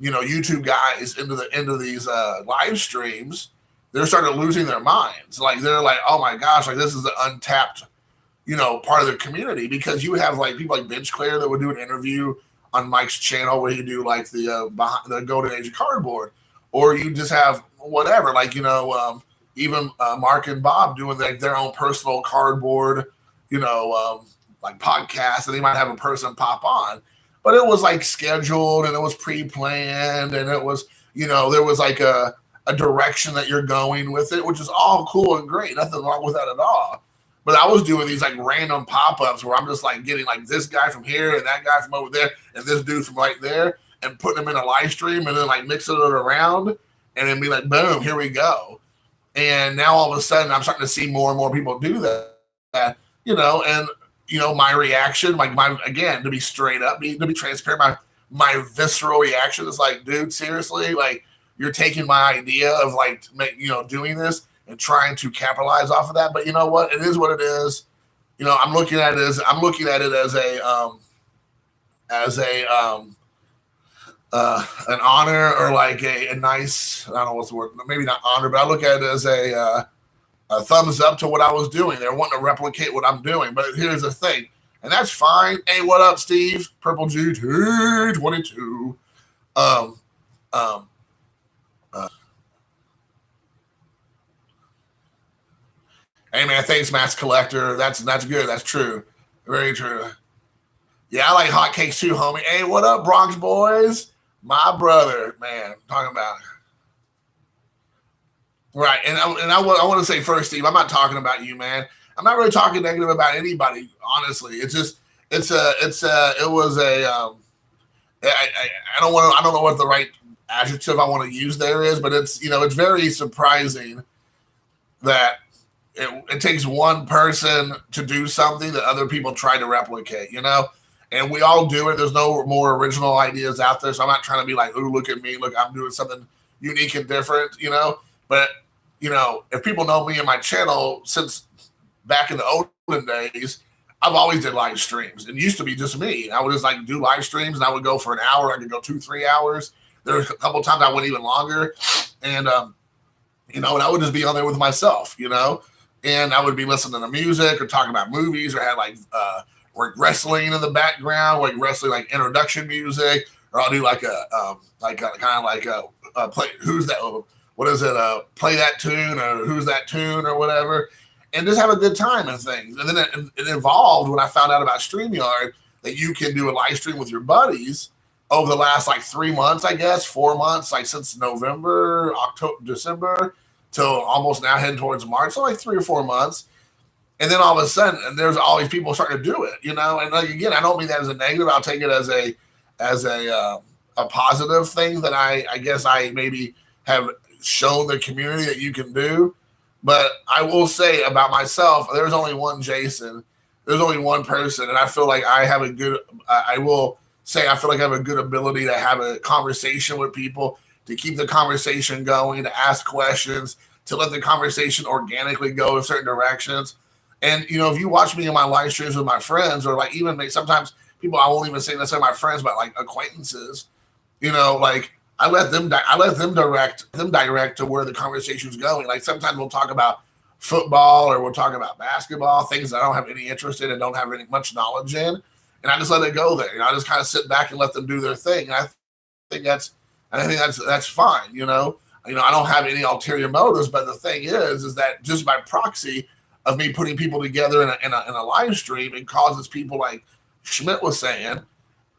YouTube guys into these live streams. They started losing their minds. Like they're like, oh my gosh, like this is the untapped, part of the community, because you have like people like Bench Clear that would do an interview on Mike's channel where he do like the Golden Age of Cardboard, or you just have whatever, like even Mark and Bob doing like their own personal cardboard, like podcast, and they might have a person pop on, but it was like scheduled and it was pre-planned, and it was, there was like a direction that you're going with it, which is all cool and great. Nothing wrong with that at all. But I was doing these like random pop-ups where I'm just like getting like this guy from here and that guy from over there and this dude from right there and putting them in a live stream and then like mixing it around and then be like, boom, here we go. And now all of a sudden I'm starting to see more and more people do that, and my reaction, like again, to be straight up, to be transparent, my visceral reaction is like, dude, seriously, like you're taking my idea of like, doing this and trying to capitalize off of that. But you know what? It is what it is. I'm looking at it as an honor, or like a nice, I don't know what's the word, maybe not honor, but I look at it as a thumbs up to what I was doing. They're wanting to replicate what I'm doing. But here's the thing, and that's fine. Hey, what up, Steve? Purple GT22. Hey man, thanks, Mass Collector. That's good. That's true. Very true. Yeah, I like hotcakes too, homie. Hey, what up, Bronx boys? My brother, man, talking about it. Right, and I want to say first, Steve, I'm not talking about you, man. I'm not really talking negative about anybody, honestly. It's just, I don't know what the right adjective I want to use there is, but it's, it's very surprising that it takes one person to do something that other people try to replicate, and we all do it. There's no more original ideas out there. So I'm not trying to be like, ooh, look at me. Look, I'm doing something unique and different, but if people know me and my channel since back in the olden days, I've always did live streams. It used to be just me. I would just like do live streams and I would go for an hour. I could go 2-3 hours. There were a couple of times I went even longer. And, and I would just be on there with myself, and I would be listening to music or talking about movies, or had like wrestling in the background, like wrestling, like introduction music, or I'll do like a play, who's that? What is it? Play that tune, or who's that tune, or whatever, and just have a good time and things. And then it evolved when I found out about StreamYard that you can do a live stream with your buddies over the last like 3 months, I guess, 4 months, like since November, October, December, till almost now heading towards March, so like 3 or 4 months. And then all of a sudden, and there's all these people starting to do it, and like, again, I don't mean that as a negative. I'll take it as a positive thing that I guess I maybe have shown the community that you can do. But I will say about myself, there's only one Jason. There's only one person, and I feel like I have I will say I feel like I have a good ability to have a conversation with people, to keep the conversation going, to ask questions, to let the conversation organically go in certain directions. And, if you watch me in my live streams with my friends, or like even sometimes people, I won't even say necessarily my friends, but like acquaintances, like I let them direct to where the conversation's going. Like sometimes we'll talk about football, or we'll talk about basketball, things that I don't have any interest in and don't have any much knowledge in, and I just let it go there. You know, I just kind of sit back and let them do their thing. And I think that's fine. You know, I don't have any ulterior motives, but the thing is that just by proxy of me putting people together in a live stream, it causes people like Schmidt was saying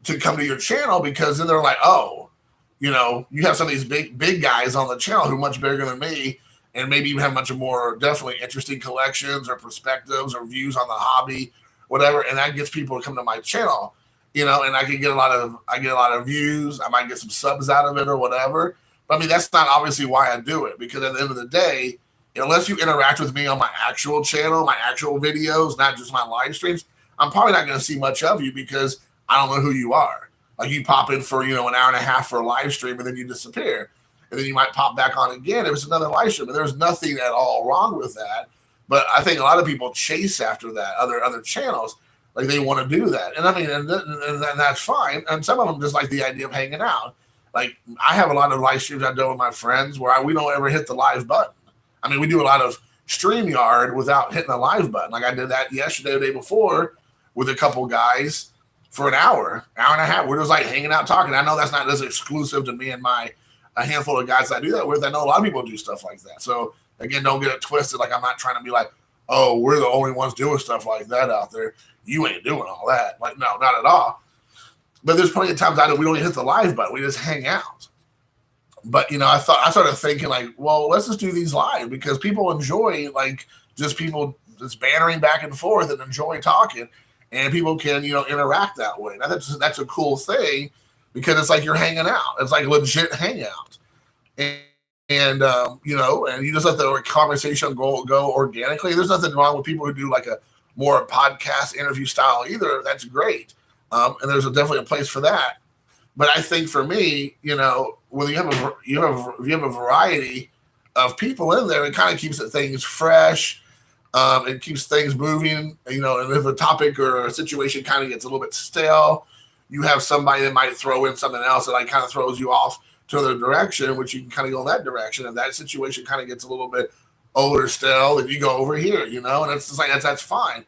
to come to your channel, because then they're like, oh, you know, you have some of these big guys on the channel who are much bigger than me, and maybe you have much more definitely interesting collections or perspectives or views on the hobby, whatever, and that gets people to come to my channel, you know, and I get a lot of views. I might get some subs out of it or whatever. But I mean, that's not obviously why I do it, because at the end of the day, unless you interact with me on my actual channel, my actual videos, not just my live streams, I'm probably not going to see much of you, because I don't know who you are. Like, you pop in for, you know, an hour and a half for a live stream, and then you disappear. And then you might pop back on again if it's another live stream. And there's nothing at all wrong with that. But I think a lot of people chase after that, other channels. Like, they want to do that. And I mean, and that's fine. And some of them just like the idea of hanging out. Like, I have a lot of live streams I do with my friends where we don't ever hit the live button. I mean, we do a lot of StreamYard without hitting the live button. Like, I did that yesterday, the day before, with a couple guys for an hour and a half. We're just like hanging out, talking. I know that's not as exclusive to me and a handful of guys I do that with. I know a lot of people do stuff like that. So again, don't get it twisted. Like, I'm not trying to be like, oh, we're the only ones doing stuff like that out there. You ain't doing all that. Like, no, not at all. But there's plenty of times we don't even hit the live button. We just hang out. But, you know, I started thinking like, well, let's just do these live, because people enjoy like just people just bantering back and forth and enjoy talking, and people can, you know, interact that way. Now that's a cool thing, because it's like you're hanging out. It's like legit hangout. And you know, and you just let the conversation go organically. There's nothing wrong with people who do like a more podcast interview style either. That's great. And there's definitely a place for that. But I think for me, you know, when you have a variety of people in there, it kind of keeps things fresh. It keeps things moving, you know, and if a topic or a situation kind of gets a little bit stale, you have somebody that might throw in something else that like kind of throws you off to another direction, which you can kind of go in that direction. If that situation kind of gets a little bit old or stale, then you go over here, you know, and it's just like, that's fine,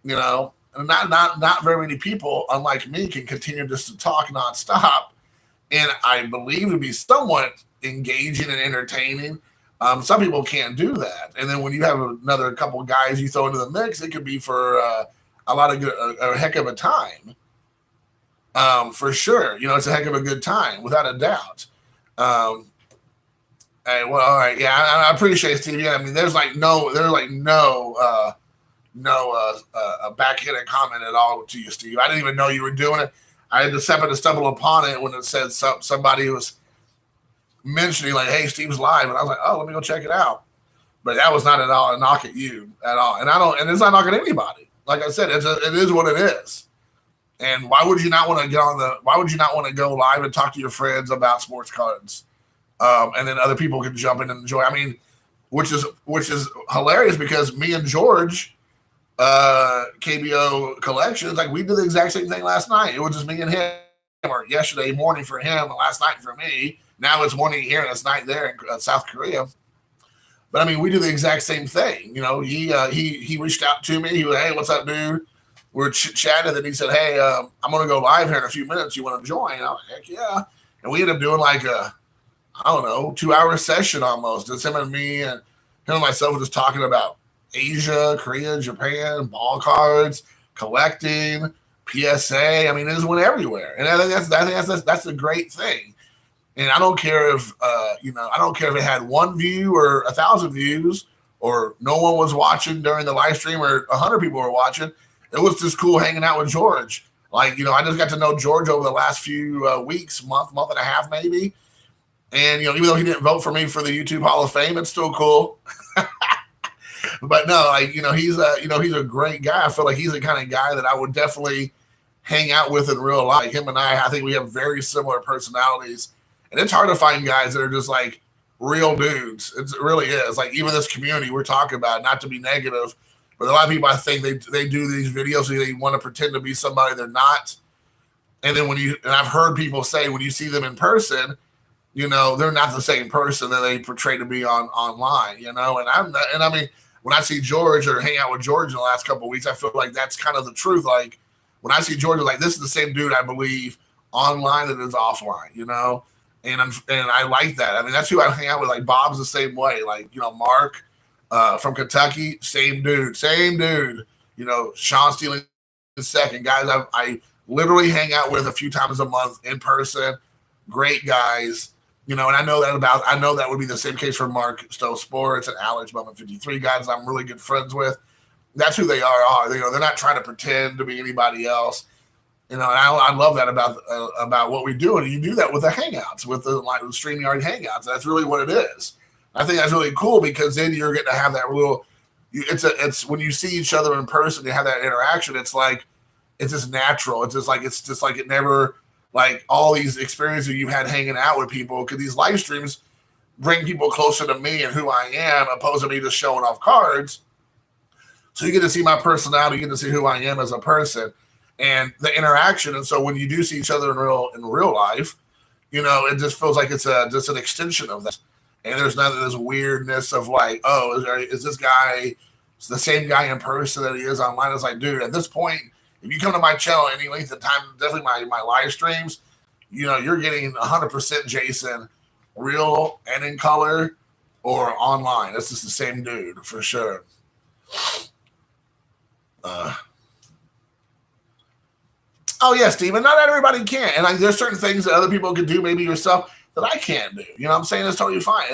you know. And not very many people, unlike me, can continue just to talk nonstop, and I believe to be somewhat engaging and entertaining. Some people can't do that, and then when you have another couple of guys you throw into the mix, it could be for a lot of a heck of a time. For sure, you know, it's a heck of a good time without a doubt. Hey, well, all right, yeah, I appreciate Steve. Yeah, I mean, there's no backhanded comment at all to you, Steve. I didn't even know you were doing it. I had to stumble upon it when it said somebody was mentioning like, hey, Steve's live, and I was like, oh, let me go check it out. But that was not at all a knock at you at all. And it's not knocking anybody. Like I said, it is what it is. And why would you not want to why would you not want to go live and talk to your friends about sports cards? And then other people can jump in and enjoy. I mean, which is hilarious, because me and George, KBO Collections, like, we did the exact same thing last night. It was just me and him, or yesterday morning for him, and last night for me. Now it's morning here and it's night there in South Korea. But I mean, we do the exact same thing. You know, he reached out to me. He was, hey, what's up, dude? We're chatting, and then he said, hey, I'm going to go live here in a few minutes. You want to join? And I was like, heck yeah. And we ended up doing like a, I don't know, 2-hour session almost. It's him and me, and him and myself were just talking about Asia, Korea, Japan, ball cards, collecting, PSA. I mean, it just went everywhere. And I think that's a great thing. And I don't care if, I don't care if it had 1 view or 1,000 views, or no one was watching during the live stream, or 100 people were watching. It was just cool hanging out with George. Like, you know, I just got to know George over the last few weeks, month and a half maybe. And, you know, even though he didn't vote for me for the YouTube Hall of Fame, it's still cool. But no, like, you know, he's a great guy. I feel like he's the kind of guy that I would definitely hang out with in real life. Him and I think we have very similar personalities. And it's hard to find guys that are just like real dudes. It really is. Like, even this community we're talking about, not to be negative, but a lot of people, I think they do these videos so they want to pretend to be somebody they're not. And then I've heard people say when you see them in person, you know, they're not the same person that they portray to be online, you know. And I mean, when I see George or hang out with George in the last couple of weeks, I feel like that's kind of the truth. Like when I see George, like this is the same dude I believe online that is offline, you know? And I like that. I mean, that's who I hang out with. Like Bob's the same way. Like, you know, Mark from Kentucky, same dude. You know, Sean Stealing second. Guys I literally hang out with a few times a month in person. Great guys. You know, and I know that would be the same case for Mark Stowe Sports and Alex Bowman 53, guys I'm really good friends with. That's who they are. You know, they're not trying to pretend to be anybody else. You know, and I love that about what we do, and you do that with the Hangouts, with the StreamYard Hangouts. That's really what it is. I think that's really cool because then you're getting to have that little. It's when you see each other in person, you have that interaction. It's like it's just natural. It's just like it never like all these experiences you had hanging out with people. Because these live streams bring people closer to me and who I am, opposed to me just showing off cards. So you get to see my personality, you get to see who I am as a person. And the interaction, and so when you do see each other in real life, you know, it just feels like it's just an extension of that. And there's none of this weirdness of like, oh, is this guy the same guy in person that he is online? It's like, dude, at this point, if you come to my channel any length of time, definitely my live streams, you know, you're getting 100% Jason, real and in color, or online. It's just the same dude for sure. Oh yeah, Steven, not everybody can. And like there's certain things that other people can do, maybe yourself, that I can't do. You know what I'm saying? It's totally fine.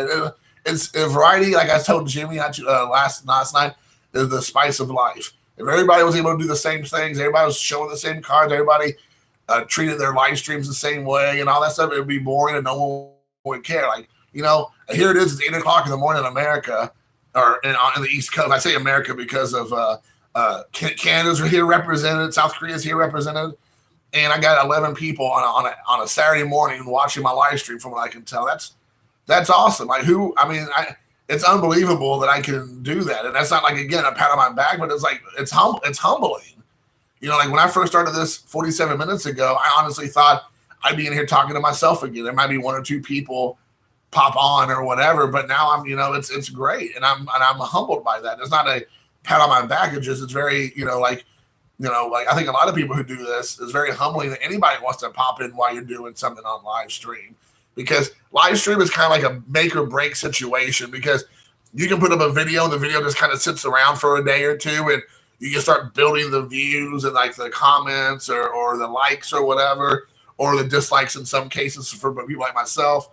It's a variety, like I told Jimmy last night, is the spice of life. If everybody was able to do the same things, everybody was showing the same cards, everybody treated their live streams the same way and all that stuff, it would be boring and no one would care. Like, you know, here it is, it's 8 o'clock in the morning in America, or in the East Coast. I say America because of Canada's here represented, South Korea's here represented. And I got 11 people on a Saturday morning watching my live stream. From what I can tell, that's awesome. Like it's unbelievable that I can do that. And that's not like, again, a pat on my back, but it's humbling. You know, like when I first started this 47 minutes ago, I honestly thought I'd be in here talking to myself again. There might be 1 or 2 people pop on or whatever, but now I'm, you know, it's great, and I'm humbled by that. It's not a pat on my back. It's very, you know, like I think a lot of people who do this is very humbling that anybody wants to pop in while you're doing something on live stream, because live stream is kind of like a make or break situation, because you can put up a video and the video just kind of sits around for a day or two and you can start building the views and like the comments or the likes or whatever, or the dislikes in some cases for people like myself.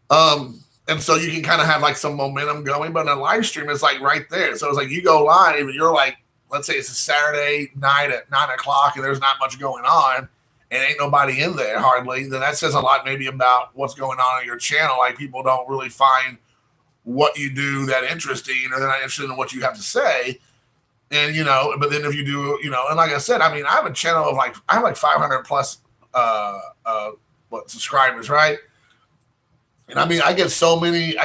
And so you can kind of have like some momentum going, but in a live stream, it's like right there. So it's like you go live and you're like, let's say it's a Saturday night at 9 o'clock and there's not much going on and ain't nobody in there hardly, then that says a lot maybe about what's going on your channel. Like people don't really find what you do that interesting, or they're not interested in what you have to say. And, you know, but then if you do, you know, and like I said, I mean, I have a channel of like, I have like 500 plus subscribers, right? And I mean, I get so many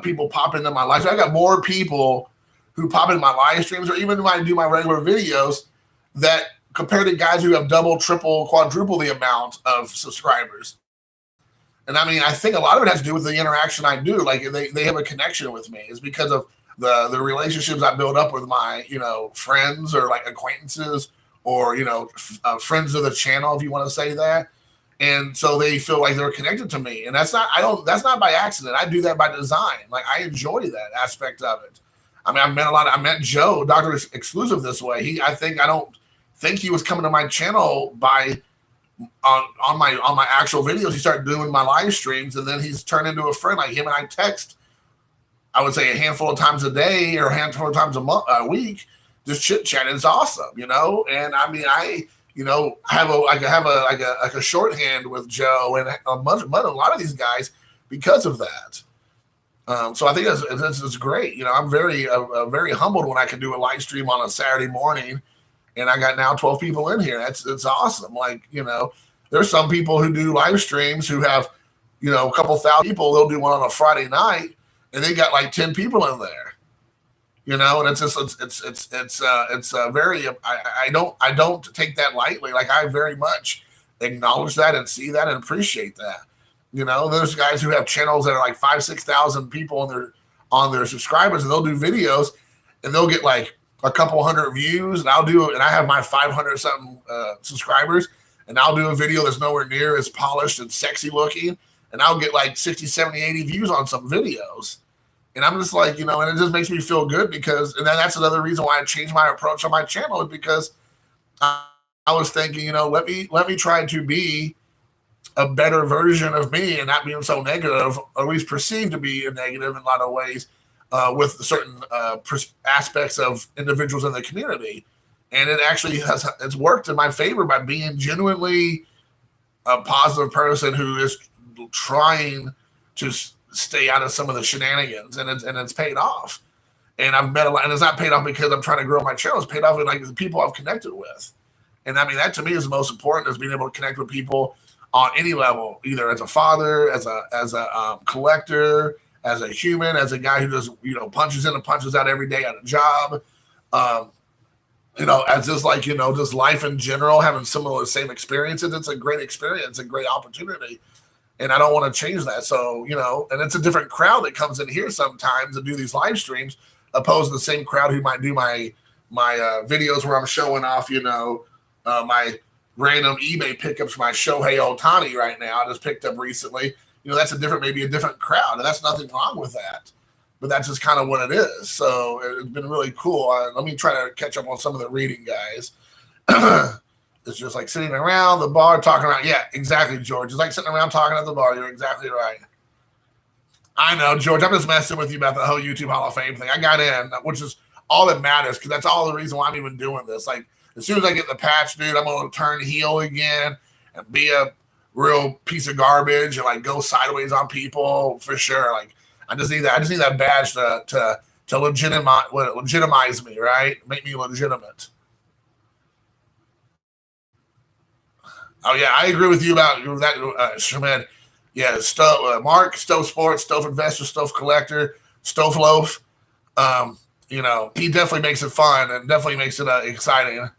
people pop into my live. I got more people who pop into my live streams, or even when I do my regular videos, that compared to guys who have double, triple, quadruple the amount of subscribers. And I mean, I think a lot of it has to do with the interaction I do. Like they have a connection with me. It's because of the relationships I build up with my, you know, friends or like acquaintances, or, you know, friends of the channel, if you want to say that. And so they feel like they're connected to me. And that's not by accident. I do that by design. Like I enjoy that aspect of it. I mean, I met Joe, Dr. Exclusive, this way. I don't think he was coming to my channel by on my actual videos. He started doing my live streams, and then he's turned into a friend. Like him and I text, I would say a handful of times a day or a handful of times a week, just chit chat. It's awesome, you know. And I mean, I have a shorthand with Joe and a lot of these guys because of that. So I think it's great. You know, I'm very humbled when I can do a live stream on a Saturday morning, and I got now 12 people in here. It's awesome. Like, you know, there's some people who do live streams who have, you know, a couple thousand people. They'll do one on a Friday night, and they got like 10 people in there. You know, and it's very. I don't take that lightly. Like I very much acknowledge that and see that and appreciate that. You know, there's guys who have channels that are like 5,000-6,000 people on their subscribers, and they'll do videos, and they'll get like a couple hundred views, and I'll do it, and I have my 500 something subscribers, and I'll do a video that's nowhere near as polished and sexy looking, and I'll get like 60, 70, 80 views on some videos. And I'm just like, and it just makes me feel good because, and then that's another reason why I changed my approach on my channel, is because I was thinking, let me try to be a better version of me and not being so negative, or at least perceived to be a negative in a lot of ways, with certain aspects of individuals in the community. And it actually it's worked in my favor by being genuinely a positive person who is trying to stay out of some of the shenanigans, and it's paid off. And I've met a lot, and it's not paid off because I'm trying to grow my channel. It's paid off in like the people I've connected with. And I mean, that to me is the most important, is being able to connect with people on any level, either as a father, as a collector, as a human, as a guy who just, punches in and punches out every day at a job. As just like, just life in general, having similar same experiences. It's a great experience, a great opportunity. And I don't want to change that. So, and it's a different crowd that comes in here sometimes to do these live streams, opposed to the same crowd who might do my videos where I'm showing off, my random eBay pickups for my Shohei Ohtani right now. I just picked up recently. That's maybe a different crowd, and that's nothing wrong with that. But that's just kind of what it is. So it's been really cool. Let me try to catch up on some of the reading, guys. It's just like sitting around the bar talking around. Yeah, exactly, George. It's like sitting around talking at the bar. You're exactly right. I know, George. I'm just messing with you about the whole YouTube Hall of Fame thing. I got in, which is all that matters, because that's all the reason why I'm even doing this. Like, as soon as I get the patch, dude, I'm going to turn heel again and be a real piece of garbage and like go sideways on people for sure. Like, I just need that badge to legitimize me, right? Make me legitimate. Oh yeah, I agree with you about that, Shaman. Yeah, Mark, Stove Sports, Stove Investor, Stove Collector, Stove Loaf. He definitely makes it fun and definitely makes it exciting.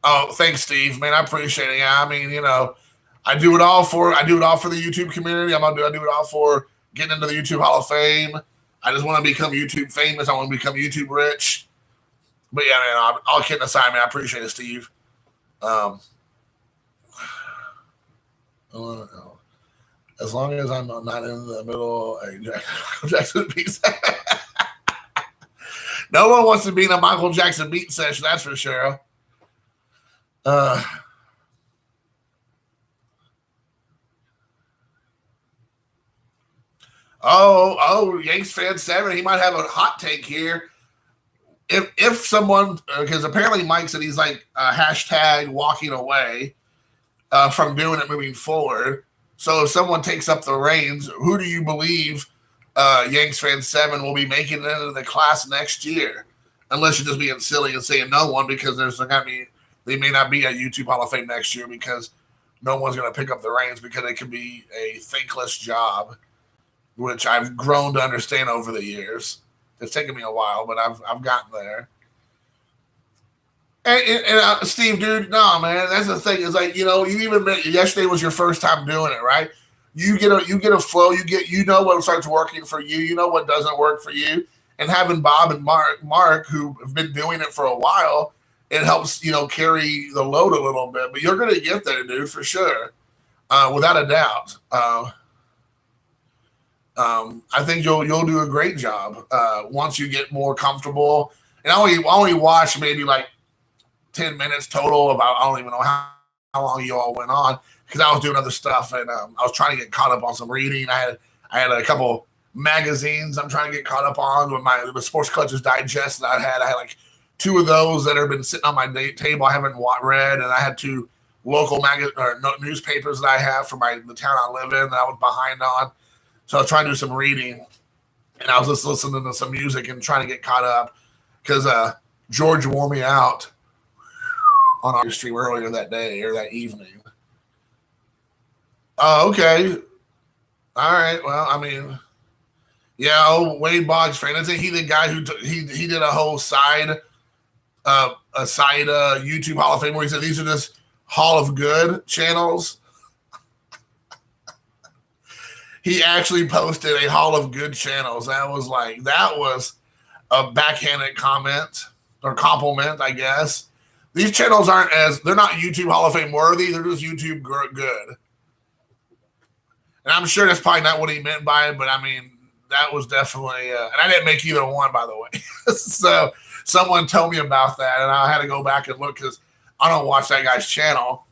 Oh, thanks, Steve. Man, I appreciate it. Yeah, I mean, I do it all for the YouTube community. I do it all for getting into the YouTube Hall of Fame. I just want to become YouTube famous. I want to become YouTube rich. But yeah, man, all kidding aside, man, I appreciate it, Steve. As long as I'm not in the middle of a Michael Jackson beat. No one wants to be in a Michael Jackson beat session, that's for sure. Yanks fan 7, he might have a hot take here. If someone, because apparently Mike said he's like hashtag walking away from doing it moving forward. So if someone takes up the reins, who do you believe Yanks fan 7 will be making it into the class next year? Unless you're just being silly and saying no one, because they may not be at YouTube Hall of Fame next year because no one's going to pick up the reins, because it could be a thankless job, which I've grown to understand over the years. It's taken me a while, but I've gotten there. And Steve, dude, no, man, that's the thing. Is like, you even yesterday was your first time doing it, right? You get a flow. You know what starts working for you. You know what doesn't work for you. And having Bob and Mark, who have been doing it for a while, it helps, carry the load a little bit. But you're going to get there, dude, for sure, without a doubt. I think you'll do a great job once you get more comfortable. And I only watched maybe like 10 minutes total of, I don't even know how long you all went on, because I was doing other stuff, and I was trying to get caught up on some reading. I had a couple magazines I'm trying to get caught up on with the Sports Collectors Digest that I had like 2 of those that have been sitting on my table I haven't read, and I had 2 local newspapers that I have for the town I live in that I was behind on. So I was trying to do some reading, and I was just listening to some music and trying to get caught up, because George wore me out on our stream earlier that day or that evening. Oh, okay. All right. Well, I mean, yeah, Wade Boggs fan. Isn't he the guy who he did a whole side YouTube Hall of Fame where he said these are just Hall of Good channels? he actually posted a Hall of Good channels. That was a backhanded comment or compliment, I guess. These channels they're not YouTube Hall of Fame worthy. They're just YouTube good. And I'm sure that's probably not what he meant by it, but I mean, that was definitely, and I didn't make either one, by the way. So someone told me about that, and I had to go back and look because I don't watch that guy's channel.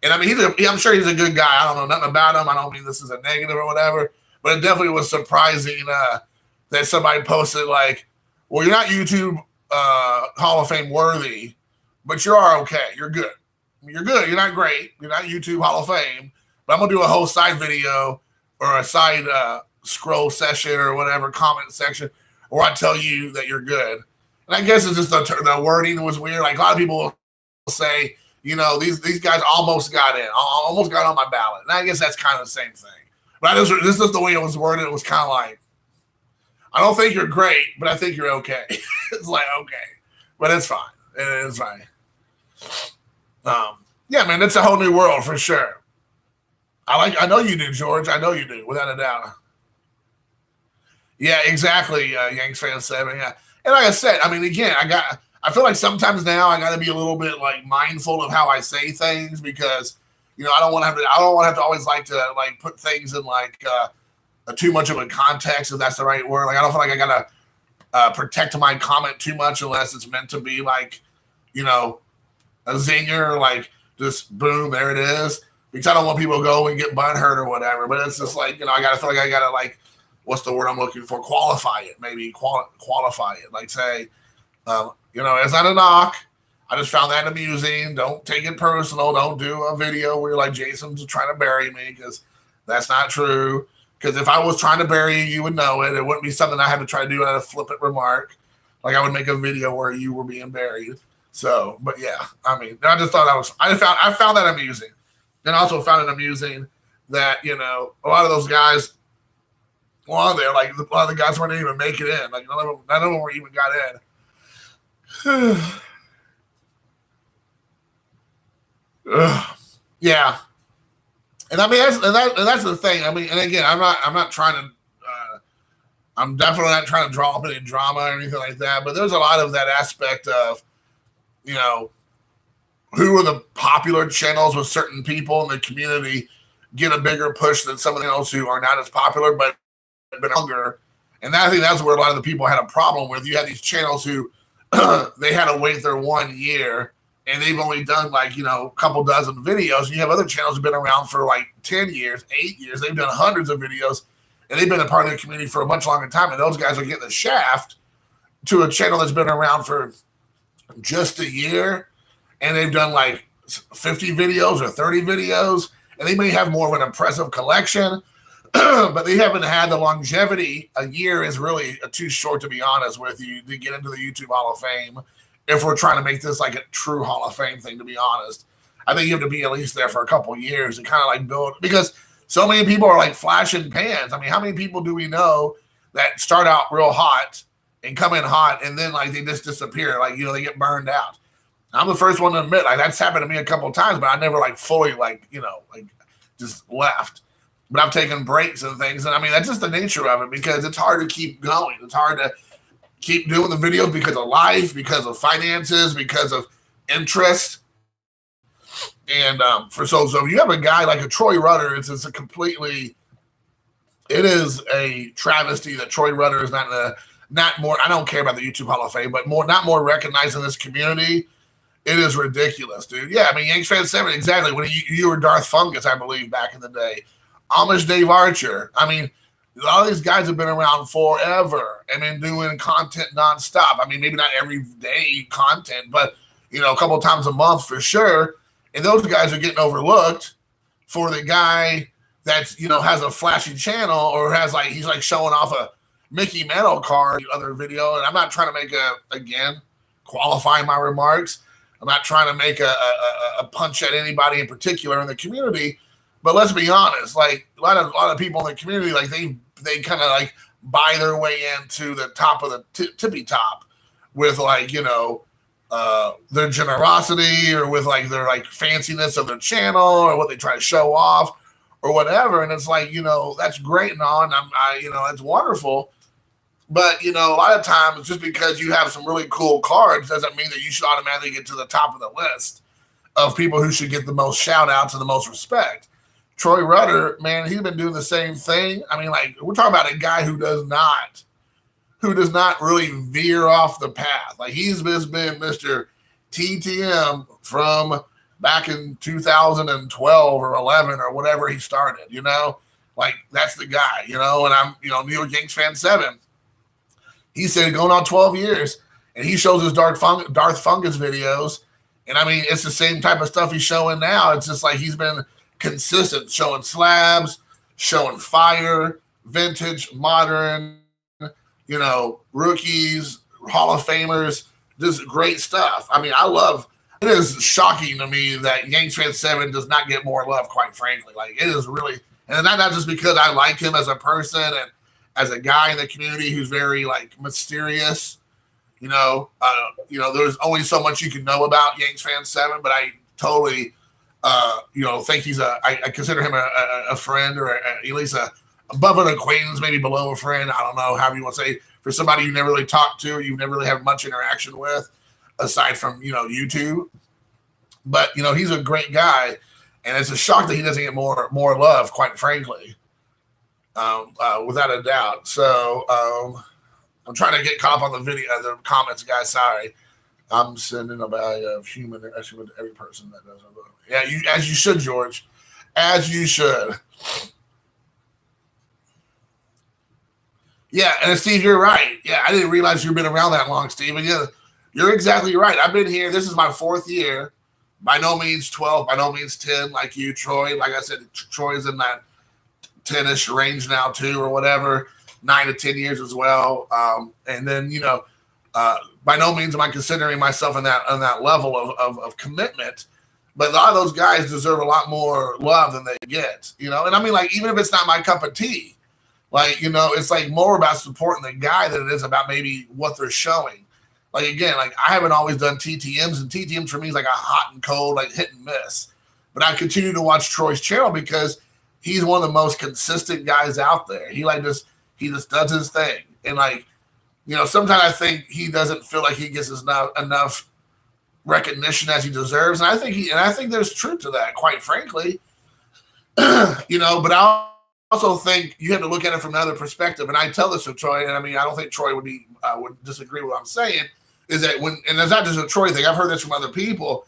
And I mean, I'm sure he's a good guy. I don't know nothing about him. I don't mean this is a negative or whatever, but it definitely was surprising that somebody posted like, well, you're not YouTube Hall of Fame worthy, but you are okay. You're good. You're good. You're not great. You're not YouTube Hall of Fame, but I'm going to do a whole side video or a side scroll session or whatever, comment section, where I tell you that you're good. And I guess it's just the wording was weird. Like a lot of people will say, you know, these guys almost got in, almost got on my ballot. And I guess that's kind of the same thing. But this is the way it was worded. It was kind of like, I don't think you're great, but I think you're okay. It's like, okay. But it's fine. It is fine. Yeah, man, it's a whole new world for sure. I know you do, George. I know you do, without a doubt. Yeah, exactly, Yanks fan 7. Yeah. And like I said, I mean, again, I feel like sometimes now I got to be a little bit like mindful of how I say things because, you know, I don't want to have to always like to like put things in like too much of a context, if that's the right word. Like I don't feel like I gotta protect my comment too much unless it's meant to be like, you know, a zinger, like just boom, there it is. Because I don't want people to go and get butthurt or whatever. But it's just like, you know, I gotta feel like I gotta like, what's the word I'm looking for? Qualify it, maybe qualify it. Like say, you know, it's not a knock. I just found that amusing. Don't take it personal. Don't do a video where you're like Jason's trying to bury me because that's not true. Because if I was trying to bury you, you would know it. It wouldn't be something I had to try to do at a flippant remark. Like I would make a video where you were being buried. So, but yeah, I mean, I just thought I found that amusing. And also found it amusing that, you know, a lot of those guys on there, like a lot of the guys weren't even make it in. Like none of them were even got in. Yeah. And I mean that's the thing. I mean, and again, I'm not trying to. I'm definitely not trying to draw up any drama or anything like that. But there's a lot of that aspect of, you know, who are the popular channels with certain people in the community get a bigger push than some of the channels who are not as popular but have been longer. And I think that's where a lot of the people had a problem with. You had these channels who they had to wait their 1 year. And they've only done like, you know, a couple dozen videos. And you have other channels who've been around for like 10 years, 8 years. They've done hundreds of videos and they've been a part of the community for a much longer time. And those guys are getting the shaft to a channel that's been around for just a year. And they've done like 50 videos or 30 videos. And they may have more of an impressive collection, but they haven't had the longevity. A year is really too short, to be honest with you, to get into the YouTube Hall of Fame. If we're trying to make this like a true Hall of Fame thing, to be honest, I think you have to be at least there for a couple of years and kind of like build, because so many people are like flashing pans. I mean, how many people do we know that start out real hot and come in hot and then like they just disappear? Like, you know, they get burned out. I'm the first one to admit, like that's happened to me a couple of times, but I never like fully like, you know, like just left. But I've taken breaks and things. And I mean, that's just the nature of it because it's hard to keep going. It's hard to keep doing the videos because of life, because of finances, because of interest. And so if you have a guy like a Troy Rudder, it is a travesty that Troy Rudder is not more, I don't care about the YouTube Hall of Fame, but not more recognized in this community. It is ridiculous, dude. Yeah, I mean, Yanks fan 7, exactly. When you were Darth Fungus, I believe, back in the day. Amish Dave Archer. I mean, a lot of these guys have been around forever and been doing content nonstop. I mean, maybe not every day content, but, you know, a couple of times a month for sure. And those guys are getting overlooked for the guy that's, you know, has a flashy channel or has like, he's like showing off a Mickey Mantle card, other video. And I'm not trying to make qualify my remarks. I'm not trying to make a punch at anybody in particular in the community. But let's be honest, like a lot of people in the community, like they kind of like buy their way into the top of the tippy top with like, you know, their generosity or with like their like fanciness of their channel or what they try to show off or whatever. And it's like, that's great and all, and that's wonderful. But, a lot of times just because you have some really cool cards doesn't mean that you should automatically get to the top of the list of people who should get the most shout outs and the most respect. Troy Rudder, man, he's been doing the same thing. I mean, like, we're talking about a guy who does not really veer off the path. Like, he's just been Mr. TTM from back in 2012 or 11 or whatever he started, like that's the guy, and I'm, New York Yankees fan 7. He said going on 12 years, and he shows his Darth Fungus videos. And I mean, it's the same type of stuff he's showing now. It's just like he's been consistent, showing slabs, showing fire, vintage, modern, rookies, Hall of Famers, just great stuff. I mean, it is shocking to me that Yankees fan 7 does not get more love, quite frankly. Like, it is really, and not just because I like him as a person and as a guy in the community who's very, like, mysterious. There's only so much you can know about Yankees fan 7, but I totally, think he's I consider him a friend, or at least above an acquaintance, maybe below a friend. I don't know, however you want to say, for somebody you never really talked to, or you've never really had much interaction with, aside from, YouTube. But, he's a great guy, and it's a shock that he doesn't get more love, quite frankly, without a doubt. So I'm trying to get caught up on the comments, guys. Sorry. I'm sending a value of human interaction with every person that does it. Yeah, as you should, George. As you should. Yeah, and Steve, you're right. Yeah, I didn't realize you've been around that long, Steve. And yeah, you're exactly right. I've been here. This is my 4th year. By no means 12, by no means 10 like you, Troy. Like I said, Troy's in that 10-ish range now too, or whatever. 9 to 10 years as well. And then, by no means am I considering myself on that level of commitment. But a lot of those guys deserve a lot more love than they get, And I mean, like, even if it's not my cup of tea, like, it's like more about supporting the guy than it is about maybe what they're showing. Like, again, like, I haven't always done TTMs, and TTMs for me is like a hot and cold, like hit and miss. But I continue to watch Troy's channel because he's one of the most consistent guys out there. He just does his thing. And, like, sometimes I think he doesn't feel like he gets enough recognition as he deserves. And I think there's truth to that, quite frankly. But I also think you have to look at it from another perspective. And I tell this to Troy, and I mean, I don't think Troy would disagree with what I'm saying, is that and it's not just a Troy thing, I've heard this from other people,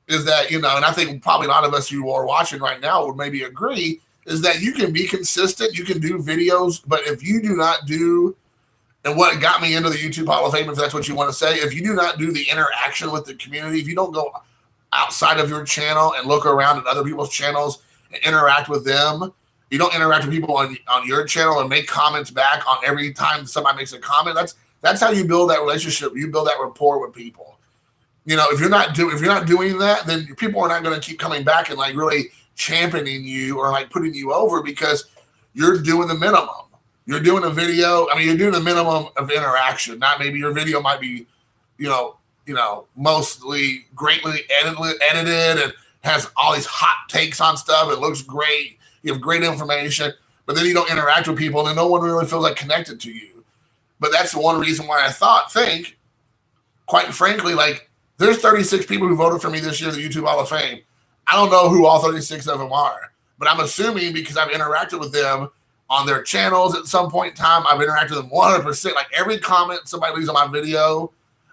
is that, and I think probably a lot of us who are watching right now would maybe agree, is that you can be consistent, you can do videos, but if you do not do, and what got me into the YouTube Hall of Fame, if that's what you want to say, if you do not do the interaction with the community, if you don't go outside of your channel and look around at other people's channels and interact with them, you don't interact with people on your channel and make comments back on every time somebody makes a comment, that's how you build that relationship. You build that rapport with people. If you're not doing that, then people are not going to keep coming back and like really championing you or like putting you over, because you're doing the minimum. You're doing a video. I mean, you're doing the minimum of interaction. Not maybe your video might be, mostly greatly edited and has all these hot takes on stuff. It looks great. You have great information, but then you don't interact with people, and then no one really feels like connected to you. But that's the one reason why I think, quite frankly, like, there's 36 people who voted for me this year in the YouTube Hall of Fame. I don't know who all 36 of them are, but I'm assuming because I've interacted with them on their channels at some point in time, I've interacted with them 100%. Like, every comment somebody leaves on my video,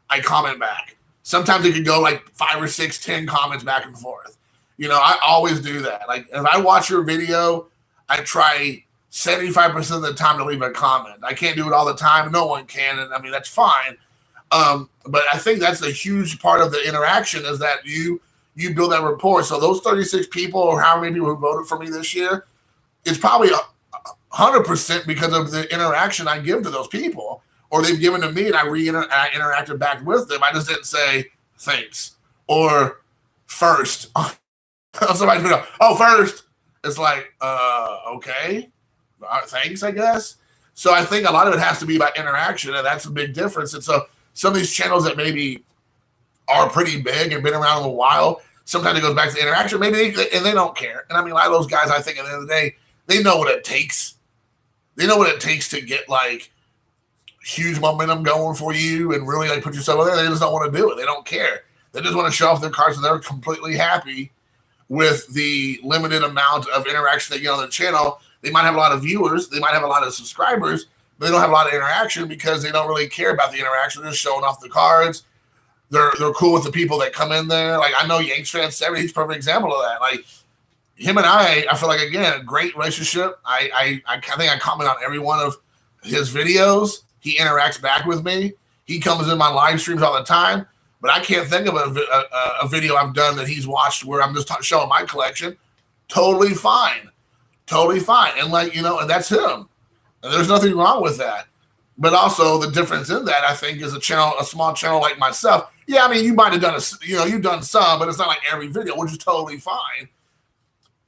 I comment back. Sometimes it could go like 5 or 6, 10 comments back and forth. I always do that. Like, if I watch your video, I try 75% of the time to leave a comment. I can't do it all the time. No one can. And I mean, that's fine. But I think that's a huge part of the interaction, is that you build that rapport. So those 36 people, or how many people who voted for me this year, it's probably 100% because of the interaction I give to those people, or they've given to me and I interacted back with them. I just didn't say thanks or first. Somebody's video, first. It's like, okay, thanks, I guess. So I think a lot of it has to be about interaction, and that's a big difference. And so some of these channels that maybe are pretty big and been around a while, sometimes it goes back to the interaction. Maybe they don't care. And I mean, a lot of those guys, I think at the end of the day, they know what it takes. They know what it takes to get like huge momentum going for you and really like put yourself out there. They just don't want to do it. They don't care. They just want to show off their cards, and they're completely happy with the limited amount of interaction they get on their channel. They might have a lot of viewers, they might have a lot of subscribers, but they don't have a lot of interaction because they don't really care about the interaction. They're just showing off the cards. They're cool with the people that come in there. Like I know Yanks fan 7, he's a perfect example of that. Like him and I feel like, again, a great relationship. I think I comment on every one of his videos. He interacts back with me. He comes in my live streams all the time. But I can't think of a video I've done that he's watched where I'm just showing my collection. Totally fine. Totally fine. And like, you know, and that's him. And there's nothing wrong with that. But also the difference in that, I think, is a small channel like myself. Yeah, I mean, you might have done you've done some, but it's not like every video, which is totally fine.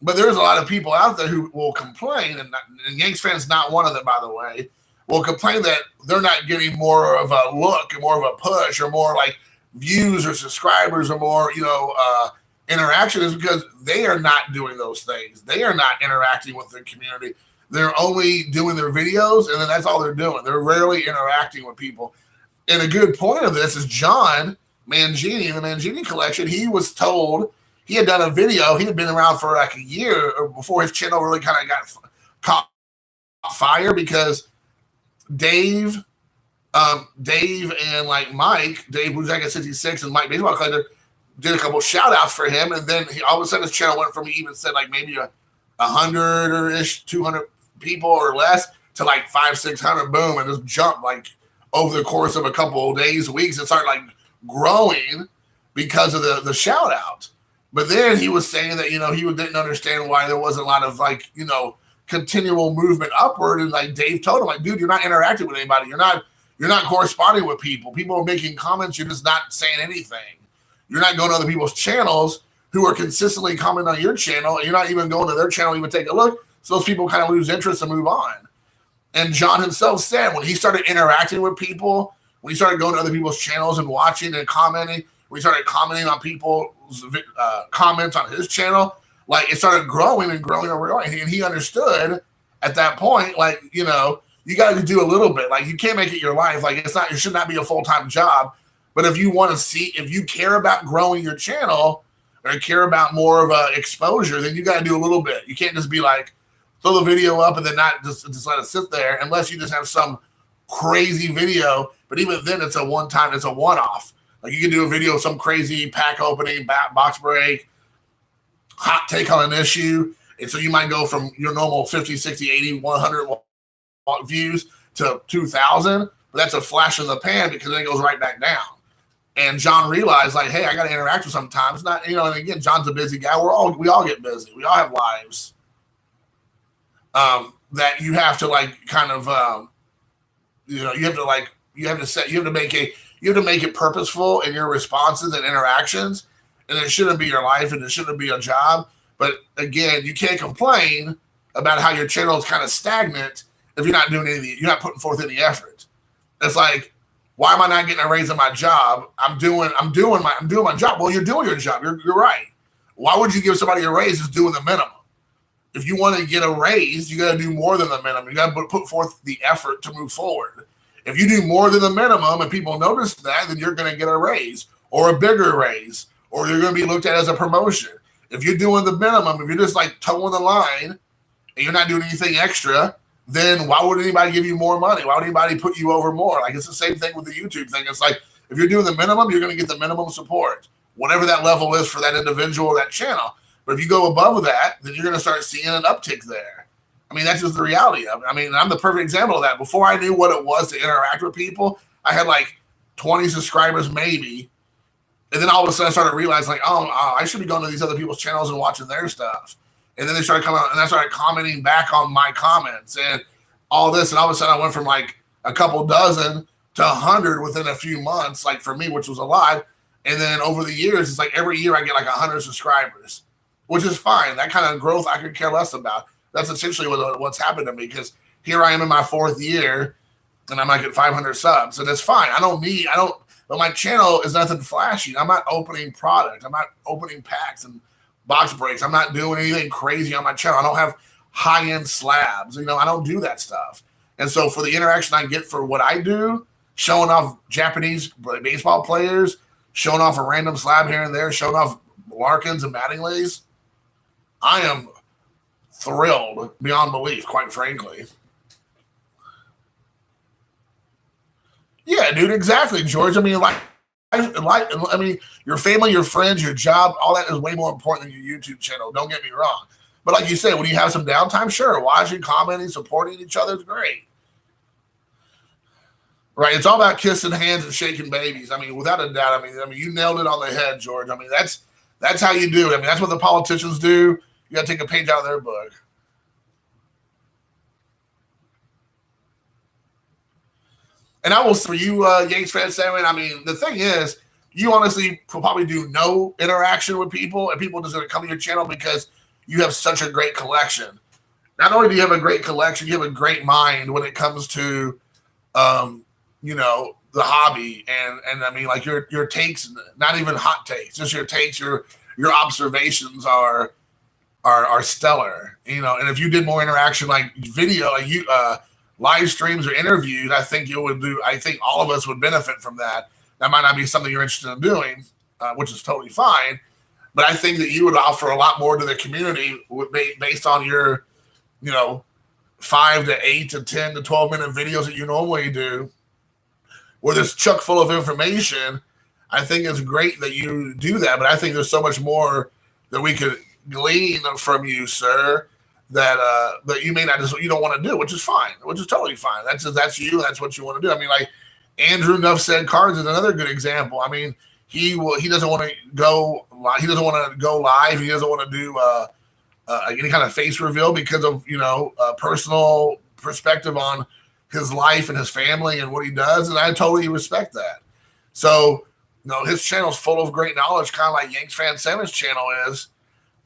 But there's a lot of people out there who will complain, and Yanks fans not one of them, by the way, will complain that they're not getting more of a look and more of a push or more like views or subscribers or more, interaction, is because they are not doing those things. They are not interacting with their community. They're only doing their videos, and then that's all they're doing. They're rarely interacting with people. And a good point of this is John Mangini, the Mangini collection. He was told he had done a video. He had been around for like a year or before his channel really kind of got caught fire because Dave and like Mike, Dave Blue Jacket 66 and Mike Baseball Collector did a couple shout outs for him. And then all of a sudden his channel went from, he even said like maybe 100 or ish, 200 people or less to like 500-600, boom, and just jumped like over the course of a couple of days, weeks, and started like growing because of the shout out. But then he was saying that, he didn't understand why there wasn't a lot of like, continual movement upward. And like Dave told him, like, dude, you're not interacting with anybody. You're not corresponding with people. People are making comments. You're just not saying anything. You're not going to other people's channels who are consistently commenting on your channel, and you're not even going to their channel to even take a look. So those people kind of lose interest and move on. And John himself said when he started interacting with people, when he started going to other people's channels and watching and commenting, when he started commenting on people's comments on his channel, like it started growing and growing and growing. And he understood at that point, like, you got to do a little bit. Like you can't make it your life. Like it should not be a full-time job. But if you want to see, if you care about growing your channel or care about more of a exposure, then you got to do a little bit. You can't just be like, throw the video up and then not just let it sit there unless you just have some crazy video. But even then it's a one-time, it's a one-off. Like you can do a video of some crazy pack opening, box break, hot take on an issue. And so you might go from your normal 50, 60, 80, 100 views to 2,000. But that's a flash in the pan because then it goes right back down. And John realized, like, hey, I got to interact with sometimes. Not, and again, John's a busy guy. We all get busy. We all have lives. That you have to like kind of, you have to make it purposeful in your responses and interactions, and it shouldn't be your life and it shouldn't be a job. But again, you can't complain about how your channel is kind of stagnant if you're not doing anything. You're not putting forth any effort. It's like, why am I not getting a raise in my job? I'm doing my job. Well, you're doing your job. You're right. Why would you give somebody a raise who's doing the minimum? If you want to get a raise, you got to do more than the minimum. You got to put forth the effort to move forward. If you do more than the minimum and people notice that, then you're going to get a raise or a bigger raise, or you're going to be looked at as a promotion. If you're doing the minimum, if you're just like towing the line and you're not doing anything extra, then why would anybody give you more money? Why would anybody put you over more? Like it's the same thing with the YouTube thing. It's like if you're doing the minimum, you're going to get the minimum support, whatever that level is for that individual or that channel. But if you go above that, then you're going to start seeing an uptick there. I mean, that's just the reality of it. I mean, I'm the perfect example of that. Before I knew what it was to interact with people, I had like 20 subscribers maybe. And then all of a sudden I started realizing like, I should be going to these other people's channels and watching their stuff. And then they started coming out and I started commenting back on my comments and all this. And all of a sudden I went from like a couple dozen to 100 within a few months, like for me, which was a lot. And then over the years, it's like every year I get like 100 subscribers, which is fine. That kind of growth I could care less about. That's essentially what's happened to me because here I am in my 4th year and I might get 500 subs and it's fine. But my channel is nothing flashy. I'm not opening product. I'm not opening packs and box breaks. I'm not doing anything crazy on my channel. I don't have high-end slabs. I don't do that stuff. And so for the interaction I get for what I do, showing off Japanese baseball players, showing off a random slab here and there, showing off Larkins and Mattinglays, I am thrilled beyond belief, quite frankly. Yeah, dude, exactly, George. I mean, your family, your friends, your job, all that is way more important than your YouTube channel. Don't get me wrong. But like you said, when you have some downtime, sure, watching, commenting, supporting each other is great. Right? It's all about kissing hands and shaking babies. I mean, without a doubt. I mean, you nailed it on the head, George. I mean, that's how you do it. I mean, that's what the politicians do. You got to take a page out of their book. And I will, for you, Yanks fan 7, I mean, the thing is, you honestly probably do no interaction with people, and people just going to come to your channel because you have such a great collection. Not only do you have a great collection, you have a great mind when it comes to, the hobby. And I mean, like your takes, not even hot takes, just your takes, your observations are stellar. And if you did more interaction, like video, like live streams or interviews, I think all of us would benefit from that. That might not be something you're interested in doing, which is totally fine. But I think that you would offer a lot more to the community based on your, 5 to 8 to 10 to 12 minute videos that you normally do, where it's chock full of information. I think it's great that you do that, but I think there's so much more that we could glean from you, sir, that you may not you don't want to do, which is fine, which is totally fine. That's you. That's what you want to do. I mean, like Andrew Nuff Said Cards is another good example. I mean, he doesn't want to go. He doesn't want to go live. He doesn't want to do any kind of face reveal because of personal perspective on his life and his family and what he does, and I totally respect that. So, his channel's full of great knowledge, kind of like Yanks Fan 7's channel is.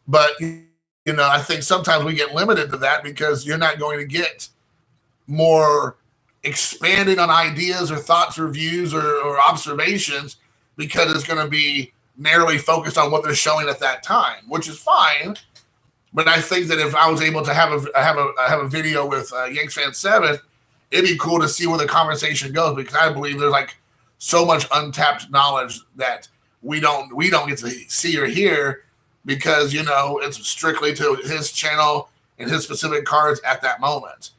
But I think sometimes we get limited to that because you're not going to get more expanding on ideas or thoughts or views or observations because it's going to be narrowly focused on what they're showing at that time, which is fine. But I think that if I was able to have a video with Yanks Fan 7, it'd be cool to see where the conversation goes, because I believe there's like so much untapped knowledge that we don't get to see or hear because it's strictly to his channel and his specific cards at that moment,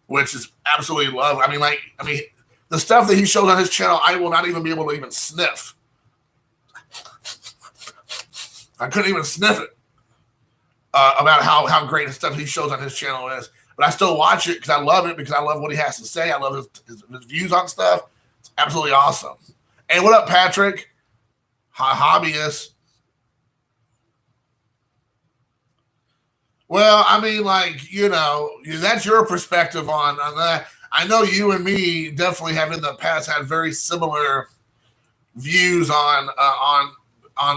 which is absolutely love. I mean, the stuff that he shows on his channel, I will not even be able to even sniff. I couldn't even sniff it about how great the stuff he shows on his channel is. But I still watch it because I love it, because I love what he has to say. I love his views on stuff. It's absolutely awesome. And what up, Patrick? Hobbyist. Well, I mean, that's your perspective on that. I know you and me definitely have in the past had very similar views on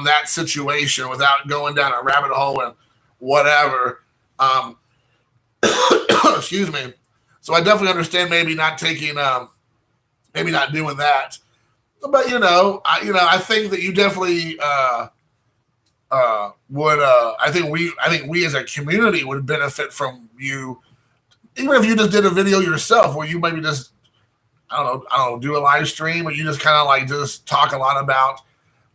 that situation without going down a rabbit hole and whatever. Excuse me. So I definitely understand maybe not taking, maybe not doing that. But I think that you definitely would. I think we as a community would benefit from you, even if you just did a video yourself where you maybe just I don't know, do a live stream, or you just kind of like just talk a lot about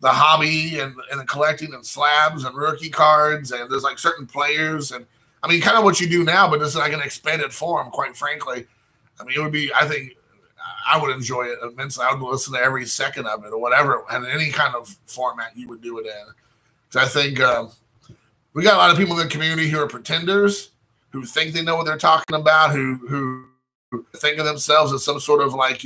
the hobby and the collecting and slabs and rookie cards, and there's like certain players, and I mean, kind of what you do now, but just like an expanded form, quite frankly. I mean, it would be, I think I would enjoy it immensely. I would listen to every second of it or whatever, and any kind of format you would do it in. So I think we got a lot of people in the community who are pretenders, who think they know what they're talking about, who think of themselves as some sort of like,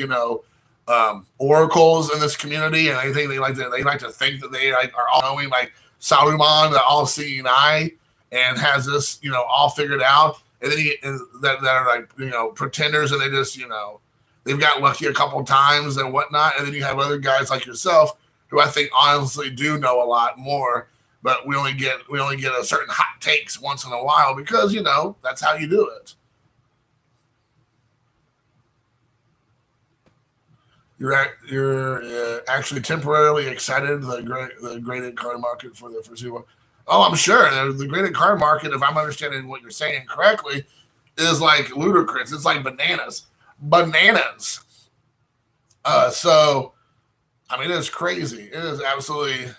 oracles in this community, and I think they like to think that they are all knowing, like Saruman, the all-seeing eye, and has this all figured out, and then that are like pretenders, and they just they've got lucky a couple times and whatnot, and then you have other guys like yourself who I think honestly do know a lot more, but we only get a certain hot takes once in a while because that's how you do it. You're actually temporarily excited the graded car market for the foreseeable. Oh, I'm sure the graded car market, if I'm understanding what you're saying correctly, is like ludicrous. It's like bananas. So I mean, it's crazy. It is absolutely.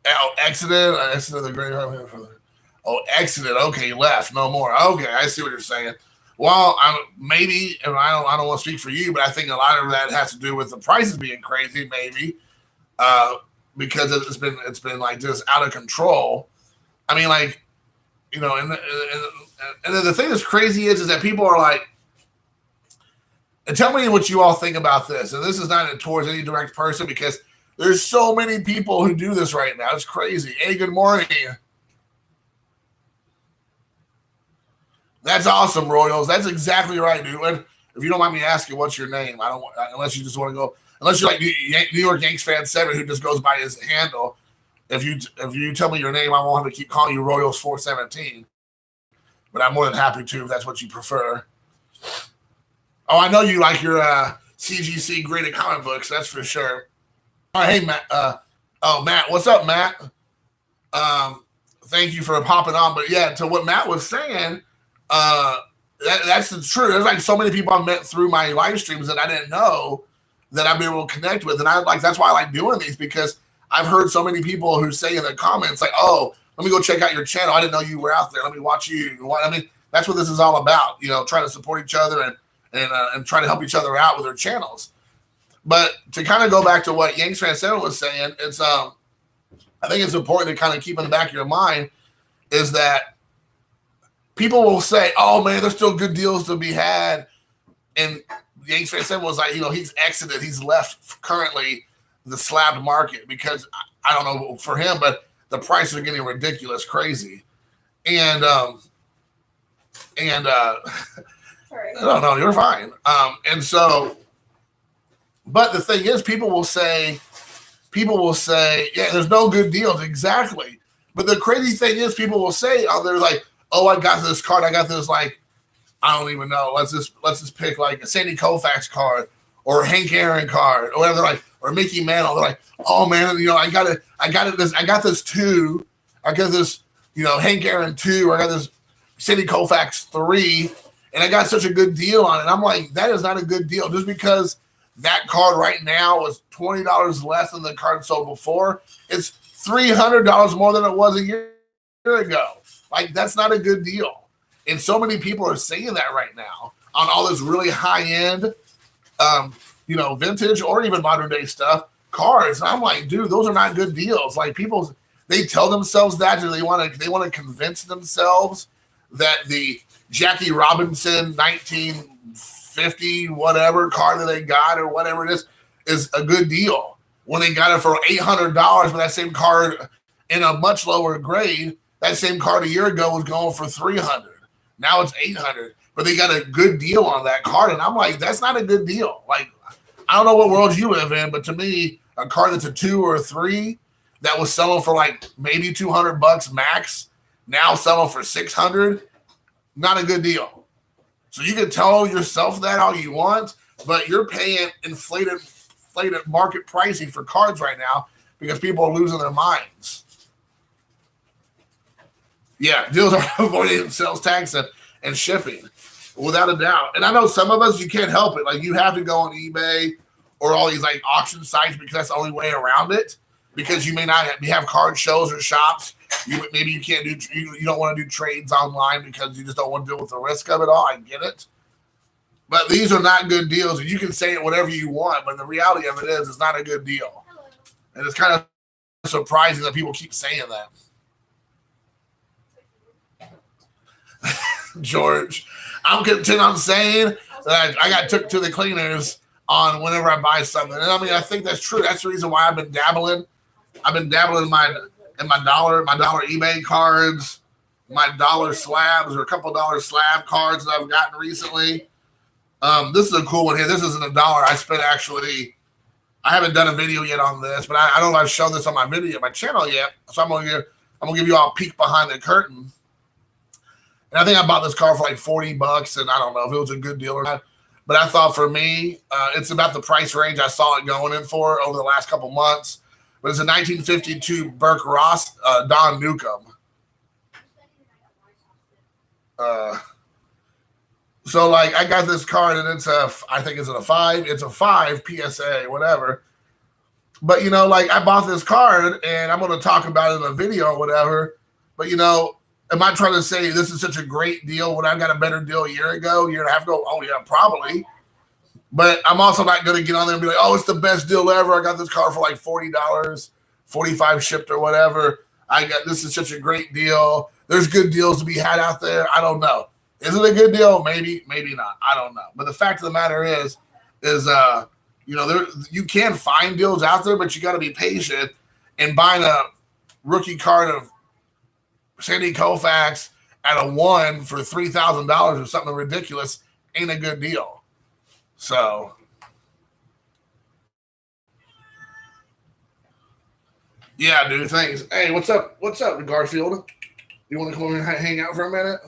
Oh, exited the graded car market. Oh, exited. Okay, left. No more. Okay, I see what you're saying. Well, maybe, and I don't want to speak for you, but I think a lot of that has to do with the prices being crazy, maybe, uh, because it's been like just out of control. I mean, like and then the thing that's crazy is that people are like, and tell me what you all think about this. And this is not towards any direct person because there's so many people who do this right now. It's crazy. Hey, good morning. That's awesome, Royals. That's exactly right, dude. And if you don't mind me asking, what's your name? I don't unless you just want to go unless you're like New York Yanks fan 7 who just goes by his handle. If you tell me your name, I won't have to keep calling you Royals 417. But I'm more than happy to if that's what you prefer. Oh, I know you like your CGC graded comic books. That's for sure. All right, hey Matt. Matt, what's up, Matt? Thank you for popping on. But yeah, to what Matt was saying. That's the truth. There's like so many people I've met through my live streams that I didn't know that I've been able to connect with, and that's why I like doing these because I've heard so many people who say in the comments like, "Oh, let me go check out your channel. I didn't know you were out there. Let me watch you." I mean, that's what this is all about. Trying to support each other and try to help each other out with their channels. But to kind of go back to what Yanks Fan 7 was saying, it's I think it's important to kind of keep in the back of your mind is that people will say, "Oh man, there's still good deals to be had," and Yanks Fan 7 was like, he's exited, he's left currently the slabbed market because I don't know for him, but the prices are getting ridiculous, crazy, and sorry, no, you're fine, and so, but the thing is, people will say, yeah, there's no good deals, exactly, but the crazy thing is, people will say, oh, they're like, oh, I got this card. I got this, like, I don't even know. Let's just pick like a Sandy Koufax card or a Hank Aaron card or whatever. They're like, or Mickey Mantle. They're like, oh man, I got this too. I got this, Hank Aaron 2. I got this Sandy Koufax 3, and I got such a good deal on it. I'm like, that is not a good deal. Just because that card right now was $20 less than the card sold before, it's $300 more than it was a year ago. Like, that's not a good deal. And so many people are saying that right now on all this really high-end, vintage or even modern-day stuff, cards. And I'm like, dude, those are not good deals. Like, people, they tell themselves that, or they want to convince themselves that the Jackie Robinson 1950 whatever card that they got or whatever it is a good deal. When they got it for $800, but that same card in a much lower grade, that same card a year ago was going for $300. Now it's $800, but they got a good deal on that card, and I'm like, that's not a good deal. Like, I don't know what world you live in, but to me, a card that's a 2 or a 3 that was selling for like maybe $200 max, now selling for $600, not a good deal. So you can tell yourself that all you want, but you're paying inflated market pricing for cards right now because people are losing their minds. Yeah, deals are avoiding sales tax and shipping, without a doubt. And I know some of us, you can't help it. Like, you have to go on eBay or all these like auction sites because that's the only way around it. Because you may not have card shows or shops. Maybe you can't you don't want to do trades online because you just don't want to deal with the risk of it all. I get it. But these are not good deals. And you can say it whatever you want, but the reality of it is it's not a good deal. And it's kind of surprising that people keep saying that. George, I'm content on saying that I got took to the cleaners on whenever I buy something, and I mean I think that's true. That's the reason why I've been dabbling in my dollar eBay cards, my dollar slabs or a couple dollar slab cards that I've gotten recently. This is a cool one here. This isn't $1. I spent actually. I haven't done a video yet on this, but I don't know if I've shown this on my channel yet. So I'm gonna give you all a peek behind the curtain. And I think I bought this car for like $40, and I don't know if it was a good deal or not. But I thought for me, it's about the price range I saw it going in for over the last couple months. But it's a 1952 Burke Ross Don Newcomb. So like I got this card and I think it's a 5. It's a 5 PSA, whatever. But like I bought this card and I'm going to talk about it in a video or whatever. But am I trying to say this is such a great deal when I got a better deal a year and a half ago? Oh yeah, probably. But I'm also not going to get on there and be like, oh, it's the best deal ever. I got this card for like $40, $45 shipped or whatever. This is such a great deal. There's good deals to be had out there. I don't know. Is it a good deal? Maybe, maybe not. I don't know. But the fact of the matter is you can find deals out there, but you got to be patient. And buying a rookie card of Sandy Koufax at a 1 for $3,000 or something ridiculous ain't a good deal. So, yeah, dude. Thanks. Hey, what's up? What's up, Garfield? You want to come over and hang out for a minute?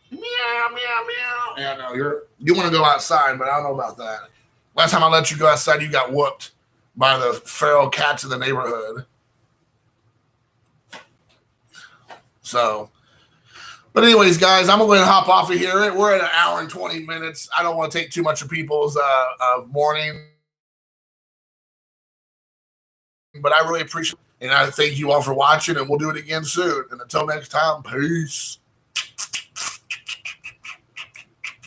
Meow, meow, meow. Yeah, no, you want to go outside, but I don't know about that. Last time I let you go outside, you got whooped by the feral cats in the neighborhood. So, but anyways, guys, I'm going to hop off of here. We're at an hour and 20 minutes. I don't want to take too much of people's morning, but I really appreciate it. And I thank you all for watching, and we'll do it again soon. And until next time, peace.